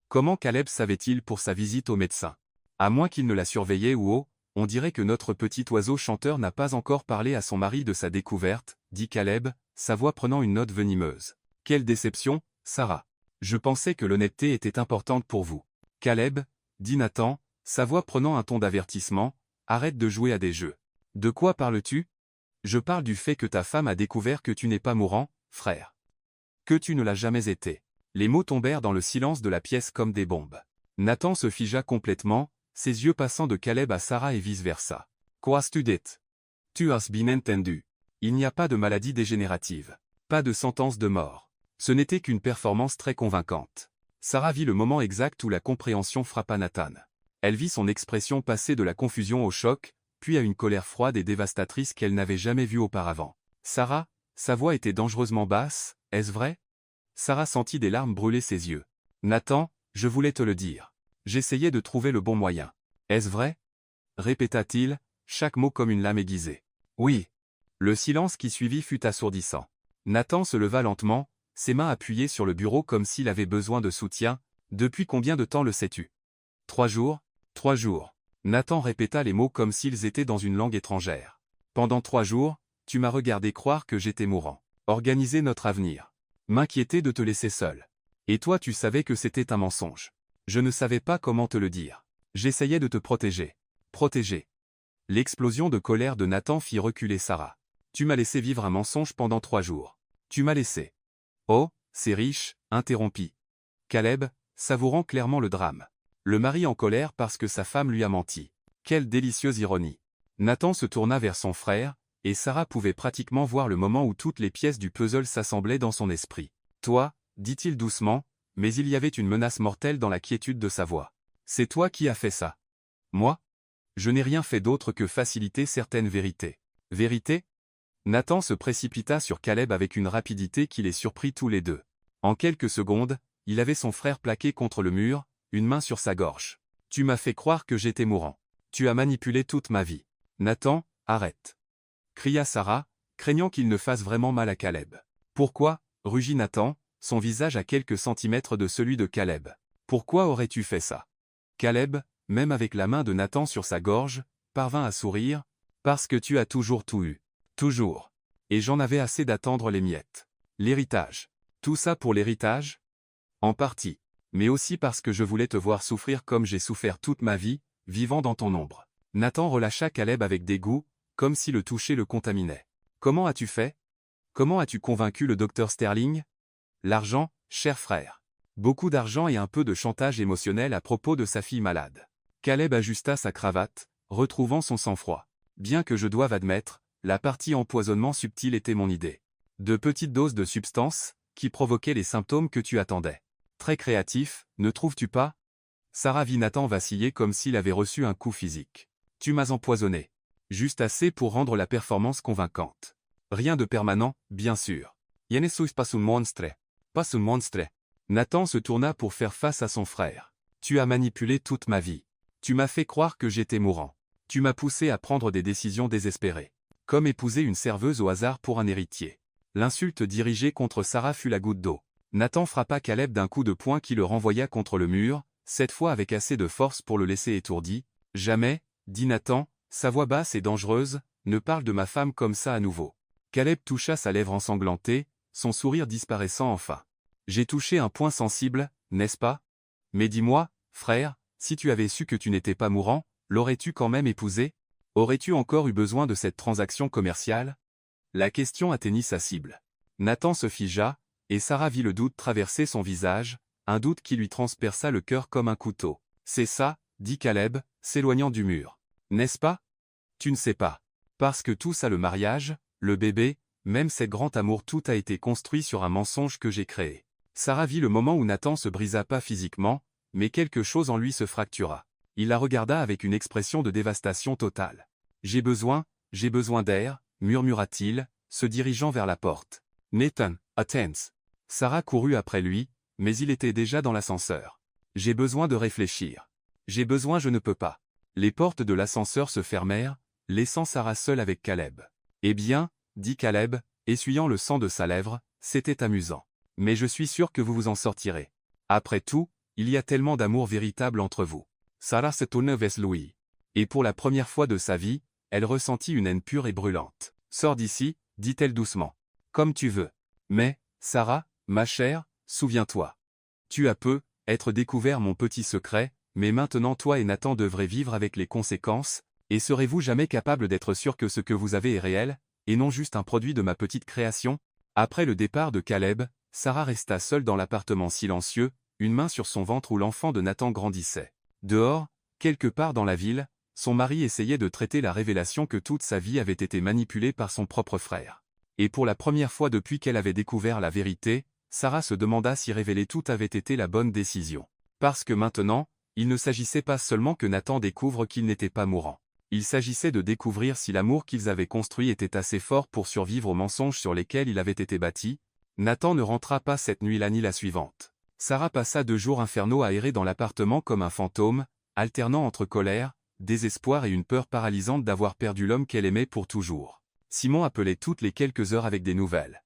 Comment Caleb savait-il pour sa visite au médecin? À moins qu'il ne la surveillait ou on dirait que notre petit oiseau chanteur n'a pas encore parlé à son mari de sa découverte, dit Caleb, sa voix prenant une note venimeuse. Quelle déception, Sarah. Je pensais que l'honnêteté était importante pour vous. Caleb, dit Nathan, sa voix prenant un ton d'avertissement, arrête de jouer à des jeux. De quoi parles-tu? Je parle du fait que ta femme a découvert que tu n'es pas mourant, frère. Que tu ne l'as jamais été. Les mots tombèrent dans le silence de la pièce comme des bombes. Nathan se figea complètement, ses yeux passant de Caleb à Sarah et vice-versa. Quoi tu dit? Tu as bien entendu. Il n'y a pas de maladie dégénérative. Pas de sentence de mort. Ce n'était qu'une performance très convaincante. Sarah vit le moment exact où la compréhension frappa Nathan. Elle vit son expression passer de la confusion au choc, puis à une colère froide et dévastatrice qu'elle n'avait jamais vue auparavant. Sarah, sa voix était dangereusement basse, est-ce vrai? Sarah sentit des larmes brûler ses yeux. Nathan, je voulais te le dire. J'essayais de trouver le bon moyen. Est-ce vrai? Répéta-t-il, chaque mot comme une lame aiguisée. Oui. Le silence qui suivit fut assourdissant. Nathan se leva lentement, ses mains appuyées sur le bureau comme s'il avait besoin de soutien. Depuis combien de temps le sais-tu? 3 jours, 3 jours. Nathan répéta les mots comme s'ils étaient dans une langue étrangère. Pendant 3 jours, tu m'as regardé croire que j'étais mourant. Organiser notre avenir. M'inquiéter de te laisser seul. Et toi tu savais que c'était un mensonge. Je ne savais pas comment te le dire. J'essayais de te protéger. Protéger. L'explosion de colère de Nathan fit reculer Sarah. Tu m'as laissé vivre un mensonge pendant 3 jours. Tu m'as laissé. Oh, c'est riche, interrompit Caleb, savourant clairement le drame. Le mari en colère parce que sa femme lui a menti. Quelle délicieuse ironie. Nathan se tourna vers son frère, et Sarah pouvait pratiquement voir le moment où toutes les pièces du puzzle s'assemblaient dans son esprit. Toi, dit-il doucement, mais il y avait une menace mortelle dans la quiétude de sa voix. C'est toi qui as fait ça. Moi? Je n'ai rien fait d'autre que faciliter certaines vérités. Vérité? Nathan se précipita sur Caleb avec une rapidité qui les surprit tous les deux. En quelques secondes, il avait son frère plaqué contre le mur, une main sur sa gorge. Tu m'as fait croire que j'étais mourant. Tu as manipulé toute ma vie. Nathan, arrête. Cria Sarah, craignant qu'il ne fasse vraiment mal à Caleb. Pourquoi? Rugit Nathan, son visage à quelques centimètres de celui de Caleb. Pourquoi aurais-tu fait ça? Caleb, même avec la main de Nathan sur sa gorge, parvint à sourire. Parce que tu as toujours tout eu. Toujours. Et j'en avais assez d'attendre les miettes. L'héritage. Tout ça pour l'héritage? En partie. Mais aussi parce que je voulais te voir souffrir comme j'ai souffert toute ma vie, vivant dans ton ombre. Nathan relâcha Caleb avec dégoût, comme si le toucher le contaminait. Comment as-tu fait? Comment as-tu convaincu le docteur Sterling? L'argent, cher frère. Beaucoup d'argent et un peu de chantage émotionnel à propos de sa fille malade. Caleb ajusta sa cravate, retrouvant son sang-froid. Bien que je doive admettre, la partie empoisonnement subtil était mon idée. De petites doses de substances, qui provoquaient les symptômes que tu attendais. Très créatif, ne trouves-tu pas? Sarah vit Nathan vaciller comme s'il avait reçu un coup physique. Tu m'as empoisonné. Juste assez pour rendre la performance convaincante. Rien de permanent, bien sûr. Yenesus pas un monstre. Pas un monstre. Nathan se tourna pour faire face à son frère. Tu as manipulé toute ma vie. Tu m'as fait croire que j'étais mourant. Tu m'as poussé à prendre des décisions désespérées. Comme épouser une serveuse au hasard pour un héritier. L'insulte dirigée contre Sarah fut la goutte d'eau. Nathan frappa Caleb d'un coup de poing qui le renvoya contre le mur, cette fois avec assez de force pour le laisser étourdi. Jamais, dit Nathan, sa voix basse et dangereuse, ne parle de ma femme comme ça à nouveau. Caleb toucha sa lèvre ensanglantée, son sourire disparaissant enfin. J'ai touché un point sensible, n'est-ce pas? Mais dis-moi, frère, si tu avais su que tu n'étais pas mourant, l'aurais-tu quand même épousé? Aurais-tu encore eu besoin de cette transaction commerciale? La question atteignit sa cible. Nathan se figea, et Sarah vit le doute traverser son visage, un doute qui lui transperça le cœur comme un couteau. C'est ça, dit Caleb, s'éloignant du mur. N'est-ce pas? Tu ne sais pas. Parce que tout ça, le mariage, le bébé, même cet grand amour, tout a été construit sur un mensonge que j'ai créé. Sarah vit le moment où Nathan se brisa pas physiquement, mais quelque chose en lui se fractura. Il la regarda avec une expression de dévastation totale. J'ai besoin d'air, murmura-t-il, se dirigeant vers la porte. Nathan, attends. Sarah courut après lui, mais il était déjà dans l'ascenseur. J'ai besoin de réfléchir. Je ne peux pas. Les portes de l'ascenseur se fermèrent, laissant Sarah seule avec Caleb. Eh bien, dit Caleb, essuyant le sang de sa lèvre, c'était amusant. Mais je suis sûr que vous vous en sortirez. Après tout, il y a tellement d'amour véritable entre vous. Sarah se tourna vers Louis. Et pour la première fois de sa vie, elle ressentit une haine pure et brûlante. Sors d'ici, dit-elle doucement. Comme tu veux. Mais, Sarah, ma chère, souviens-toi. Tu as être découvert mon petit secret, mais maintenant toi et Nathan devrez vivre avec les conséquences, et serez-vous jamais capable d'être sûr que ce que vous avez est réel, et non juste un produit de ma petite création? Après le départ de Caleb, Sarah resta seule dans l'appartement silencieux, une main sur son ventre où l'enfant de Nathan grandissait. Dehors, quelque part dans la ville, son mari essayait de traiter la révélation que toute sa vie avait été manipulée par son propre frère. Et pour la première fois depuis qu'elle avait découvert la vérité, Sarah se demanda si révéler tout avait été la bonne décision. Parce que maintenant, il ne s'agissait pas seulement que Nathan découvre qu'il n'était pas mourant. Il s'agissait de découvrir si l'amour qu'ils avaient construit était assez fort pour survivre aux mensonges sur lesquels il avait été bâti. Nathan ne rentra pas cette nuit-là ni la suivante. Sarah passa 2 jours infernaux à errer dans l'appartement comme un fantôme, alternant entre colère, désespoir et une peur paralysante d'avoir perdu l'homme qu'elle aimait pour toujours. Simon appelait toutes les quelques heures avec des nouvelles.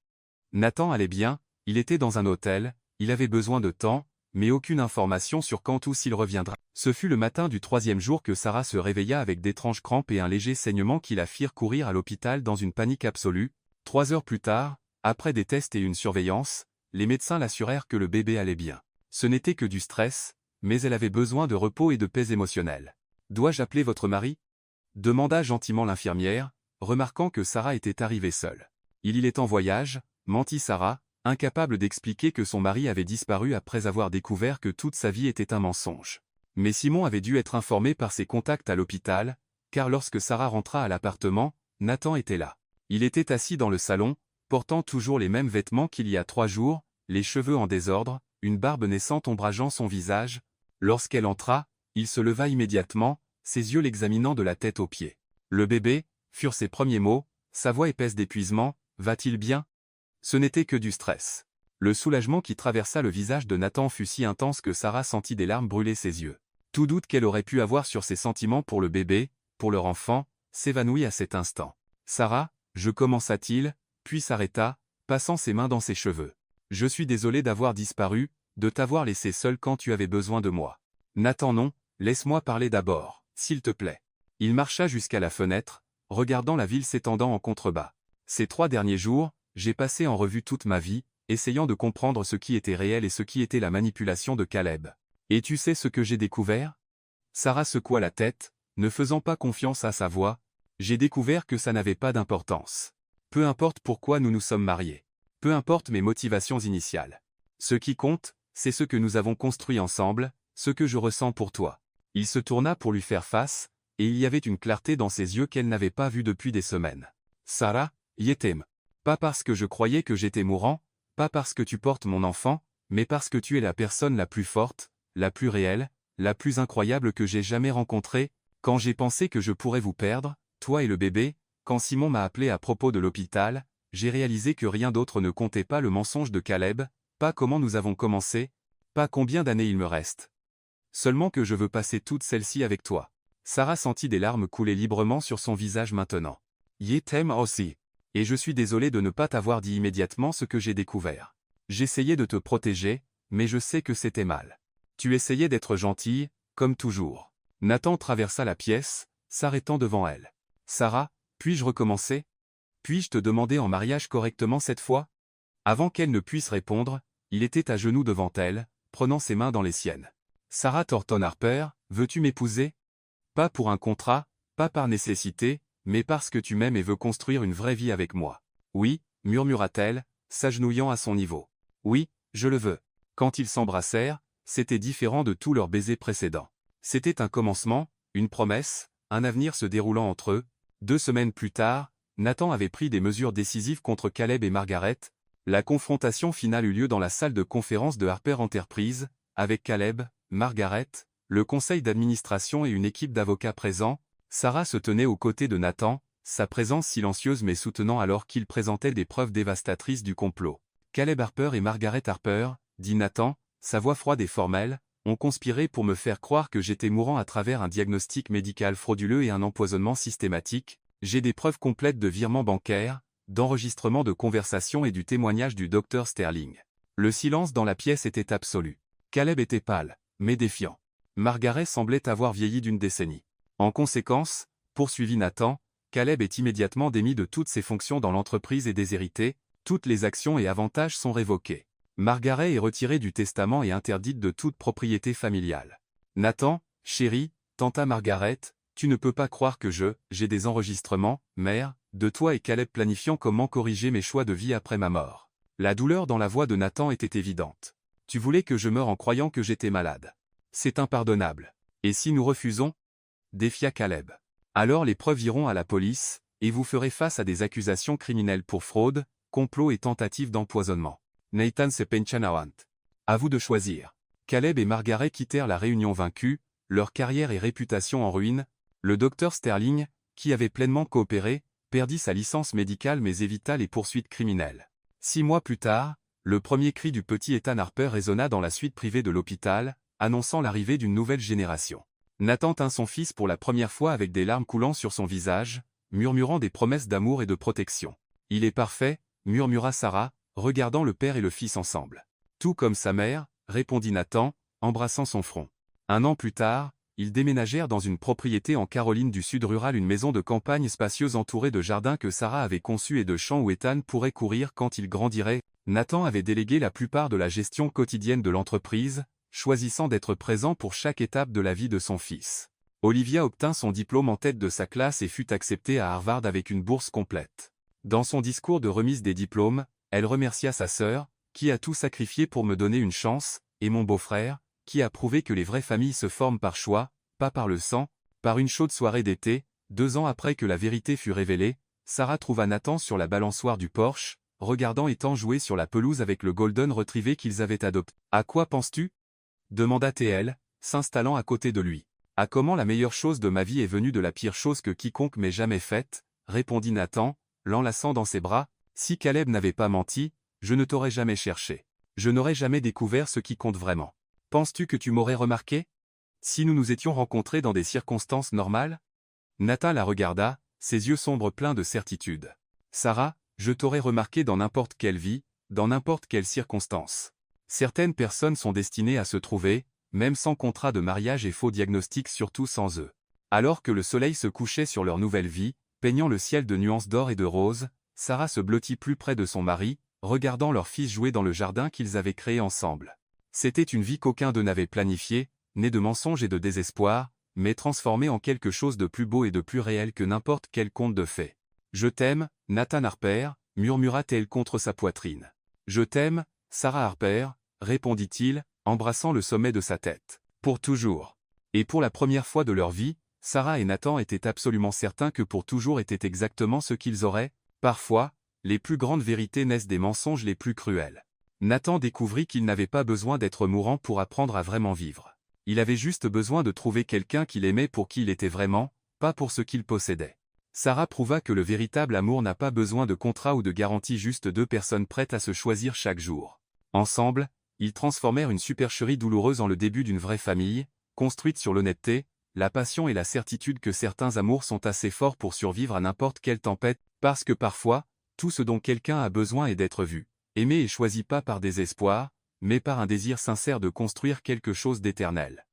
Nathan allait bien, il était dans un hôtel, il avait besoin de temps, mais aucune information sur quand ou s'il reviendra. Ce fut le matin du 3e jour que Sarah se réveilla avec d'étranges crampes et un léger saignement qui la firent courir à l'hôpital dans une panique absolue. 3 heures plus tard, après des tests et une surveillance, les médecins l'assurèrent que le bébé allait bien. Ce n'était que du stress, mais elle avait besoin de repos et de paix émotionnelle. « Dois-je appeler votre mari ?» demanda gentiment l'infirmière, remarquant que Sarah était arrivée seule. « Il est en voyage », mentit Sarah, incapable d'expliquer que son mari avait disparu après avoir découvert que toute sa vie était un mensonge. Mais Simon avait dû être informé par ses contacts à l'hôpital, car lorsque Sarah rentra à l'appartement, Nathan était là. Il était assis dans le salon, portant toujours les mêmes vêtements qu'il y a 3 jours, les cheveux en désordre, une barbe naissante ombrageant son visage. Lorsqu'elle entra, il se leva immédiatement, ses yeux l'examinant de la tête aux pieds. « Le bébé » furent ses premiers mots, sa voix épaisse d'épuisement. « Va-t-il bien » Ce n'était que du stress. Le soulagement qui traversa le visage de Nathan fut si intense que Sarah sentit des larmes brûler ses yeux. Tout doute qu'elle aurait pu avoir sur ses sentiments pour le bébé, pour leur enfant, s'évanouit à cet instant. « Sarah » commença-t-il, puis s'arrêta, passant ses mains dans ses cheveux. « Je suis désolé d'avoir disparu, de t'avoir laissé seule quand tu avais besoin de moi. »« Nathan non, laisse-moi parler d'abord, s'il te plaît. » Il marcha jusqu'à la fenêtre, regardant la ville s'étendant en contrebas. « Ces 3 derniers jours, j'ai passé en revue toute ma vie, essayant de comprendre ce qui était réel et ce qui était la manipulation de Caleb. Et tu sais ce que j'ai découvert » Sarah secoua la tête, ne faisant pas confiance à sa voix. « J'ai découvert que ça n'avait pas d'importance. Peu importe pourquoi nous nous sommes mariés. Peu importe mes motivations initiales. Ce qui compte, c'est ce que nous avons construit ensemble, ce que je ressens pour toi. » Il se tourna pour lui faire face, et il y avait une clarté dans ses yeux qu'elle n'avait pas vue depuis des semaines. « Sarah, je t'aime. Pas parce que je croyais que j'étais mourant, pas parce que tu portes mon enfant, mais parce que tu es la personne la plus forte, la plus réelle, la plus incroyable que j'ai jamais rencontrée. Quand j'ai pensé que je pourrais vous perdre, toi et le bébé, quand Simon m'a appelé à propos de l'hôpital, j'ai réalisé que rien d'autre ne comptait, pas le mensonge de Caleb, pas comment nous avons commencé, pas combien d'années il me reste. Seulement que je veux passer toute celle-ci avec toi. » Sarah sentit des larmes couler librement sur son visage maintenant. « Je t'aime aussi. Et je suis désolé de ne pas t'avoir dit immédiatement ce que j'ai découvert. J'essayais de te protéger, mais je sais que c'était mal. Tu essayais d'être gentille, comme toujours. » Nathan traversa la pièce, s'arrêtant devant elle. « Sarah, puis-je recommencer ? Puis-je te demander en mariage correctement cette fois ?» Avant qu'elle ne puisse répondre, il était à genoux devant elle, prenant ses mains dans les siennes. « Sarah Thornton Harper, veux-tu m'épouser ? Pas pour un contrat, pas par nécessité, mais parce que tu m'aimes et veux construire une vraie vie avec moi. »« Oui, » murmura-t-elle, s'agenouillant à son niveau. « Oui, je le veux. » Quand ils s'embrassèrent, c'était différent de tous leurs baisers précédents. C'était un commencement, une promesse, un avenir se déroulant entre eux. 2 semaines plus tard, Nathan avait pris des mesures décisives contre Caleb et Margaret. La confrontation finale eut lieu dans la salle de conférence de Harper Enterprises, avec Caleb, Margaret, le conseil d'administration et une équipe d'avocats présents. Sarah se tenait aux côtés de Nathan, sa présence silencieuse mais soutenant alors qu'il présentait des preuves dévastatrices du complot. « Caleb Harper et Margaret Harper, » dit Nathan, sa voix froide et formelle, « ont conspiré pour me faire croire que j'étais mourant à travers un diagnostic médical frauduleux et un empoisonnement systématique. J'ai des preuves complètes de virements bancaires, d'enregistrements de conversations et du témoignage du docteur Sterling. » Le silence dans la pièce était absolu. Caleb était pâle, mais défiant. Margaret semblait avoir vieilli d'1 décennie. En conséquence, poursuivit Nathan, Caleb est immédiatement démis de toutes ses fonctions dans l'entreprise et déshérité, toutes les actions et avantages sont révoqués. Margaret est retirée du testament et interdite de toute propriété familiale. Nathan, chérie, tenta Margaret, tu ne peux pas croire que j'ai des enregistrements, mère, de toi et Caleb planifiant comment corriger mes choix de vie après ma mort. La douleur dans la voix de Nathan était évidente. Tu voulais que je meure en croyant que j'étais malade. C'est impardonnable. Et si nous refusons? Défia Caleb. Alors les preuves iront à la police, et vous ferez face à des accusations criminelles pour fraude, complot et tentative d'empoisonnement. Nathan Sepenchanawant. À vous de choisir. Caleb et Margaret quittèrent la réunion vaincus, leur carrière et réputation en ruine. Le docteur Sterling, qui avait pleinement coopéré, perdit sa licence médicale mais évita les poursuites criminelles. 6 mois plus tard, le premier cri du petit Ethan Harper résonna dans la suite privée de l'hôpital, annonçant l'arrivée d'une nouvelle génération. Nathan tint son fils pour la première fois avec des larmes coulant sur son visage, murmurant des promesses d'amour et de protection. « Il est parfait », murmura Sarah, regardant le père et le fils ensemble. « Tout comme sa mère », répondit Nathan, embrassant son front. 1 an plus tard, ils déménagèrent dans une propriété en Caroline du Sud rurale, une maison de campagne spacieuse entourée de jardins que Sarah avait conçus et de champs où Ethan pourrait courir quand il grandirait. Nathan avait délégué la plupart de la gestion quotidienne de l'entreprise, choisissant d'être présent pour chaque étape de la vie de son fils. Olivia obtint son diplôme en tête de sa classe et fut acceptée à Harvard avec une bourse complète. Dans son discours de remise des diplômes, elle remercia sa sœur, qui a tout sacrifié pour me donner une chance, et mon beau-frère, qui a prouvé que les vraies familles se forment par choix, pas par le sang. Par une chaude soirée d'été, 2 ans après que la vérité fut révélée, Sarah trouva Nathan sur la balançoire du porche, regardant Ethan jouer sur la pelouse avec le Golden Retriever qu'ils avaient adopté. « À quoi penses-tu » demanda TL, s'installant à côté de lui. « À comment la meilleure chose de ma vie est venue de la pire chose que quiconque m'ait jamais faite » répondit Nathan, l'enlaçant dans ses bras. « Si Caleb n'avait pas menti, je ne t'aurais jamais cherché. Je n'aurais jamais découvert ce qui compte vraiment. Penses-tu que tu m'aurais remarqué? Si nous nous étions rencontrés dans des circonstances normales » Nathan la regarda, ses yeux sombres pleins de certitude. « Sarah, je t'aurais remarqué dans n'importe quelle vie, dans n'importe quelle circonstance. Certaines personnes sont destinées à se trouver, même sans contrat de mariage et faux diagnostics, surtout sans eux. » Alors que le soleil se couchait sur leur nouvelle vie, peignant le ciel de nuances d'or et de rose, Sarah se blottit plus près de son mari, regardant leur fils jouer dans le jardin qu'ils avaient créé ensemble. C'était une vie qu'aucun d'eux n'avait planifiée, née de mensonges et de désespoir, mais transformée en quelque chose de plus beau et de plus réel que n'importe quel conte de fées. « Je t'aime, Nathan Harper », murmura-t-elle contre sa poitrine. « Je t'aime, Sarah Harper », répondit-il, embrassant le sommet de sa tête. « Pour toujours. » Et pour la première fois de leur vie, Sarah et Nathan étaient absolument certains que pour toujours était exactement ce qu'ils auraient. Parfois, les plus grandes vérités naissent des mensonges les plus cruels. Nathan découvrit qu'il n'avait pas besoin d'être mourant pour apprendre à vraiment vivre. Il avait juste besoin de trouver quelqu'un qu'il aimait pour qui il était vraiment, pas pour ce qu'il possédait. Sarah prouva que le véritable amour n'a pas besoin de contrat ou de garantie, juste 2 personnes prêtes à se choisir chaque jour. Ensemble, ils transformèrent une supercherie douloureuse en le début d'une vraie famille, construite sur l'honnêteté, la passion et la certitude que certains amours sont assez forts pour survivre à n'importe quelle tempête, parce que parfois, tout ce dont quelqu'un a besoin est d'être vu, aimé et choisi, pas par désespoir, mais par un désir sincère de construire quelque chose d'éternel.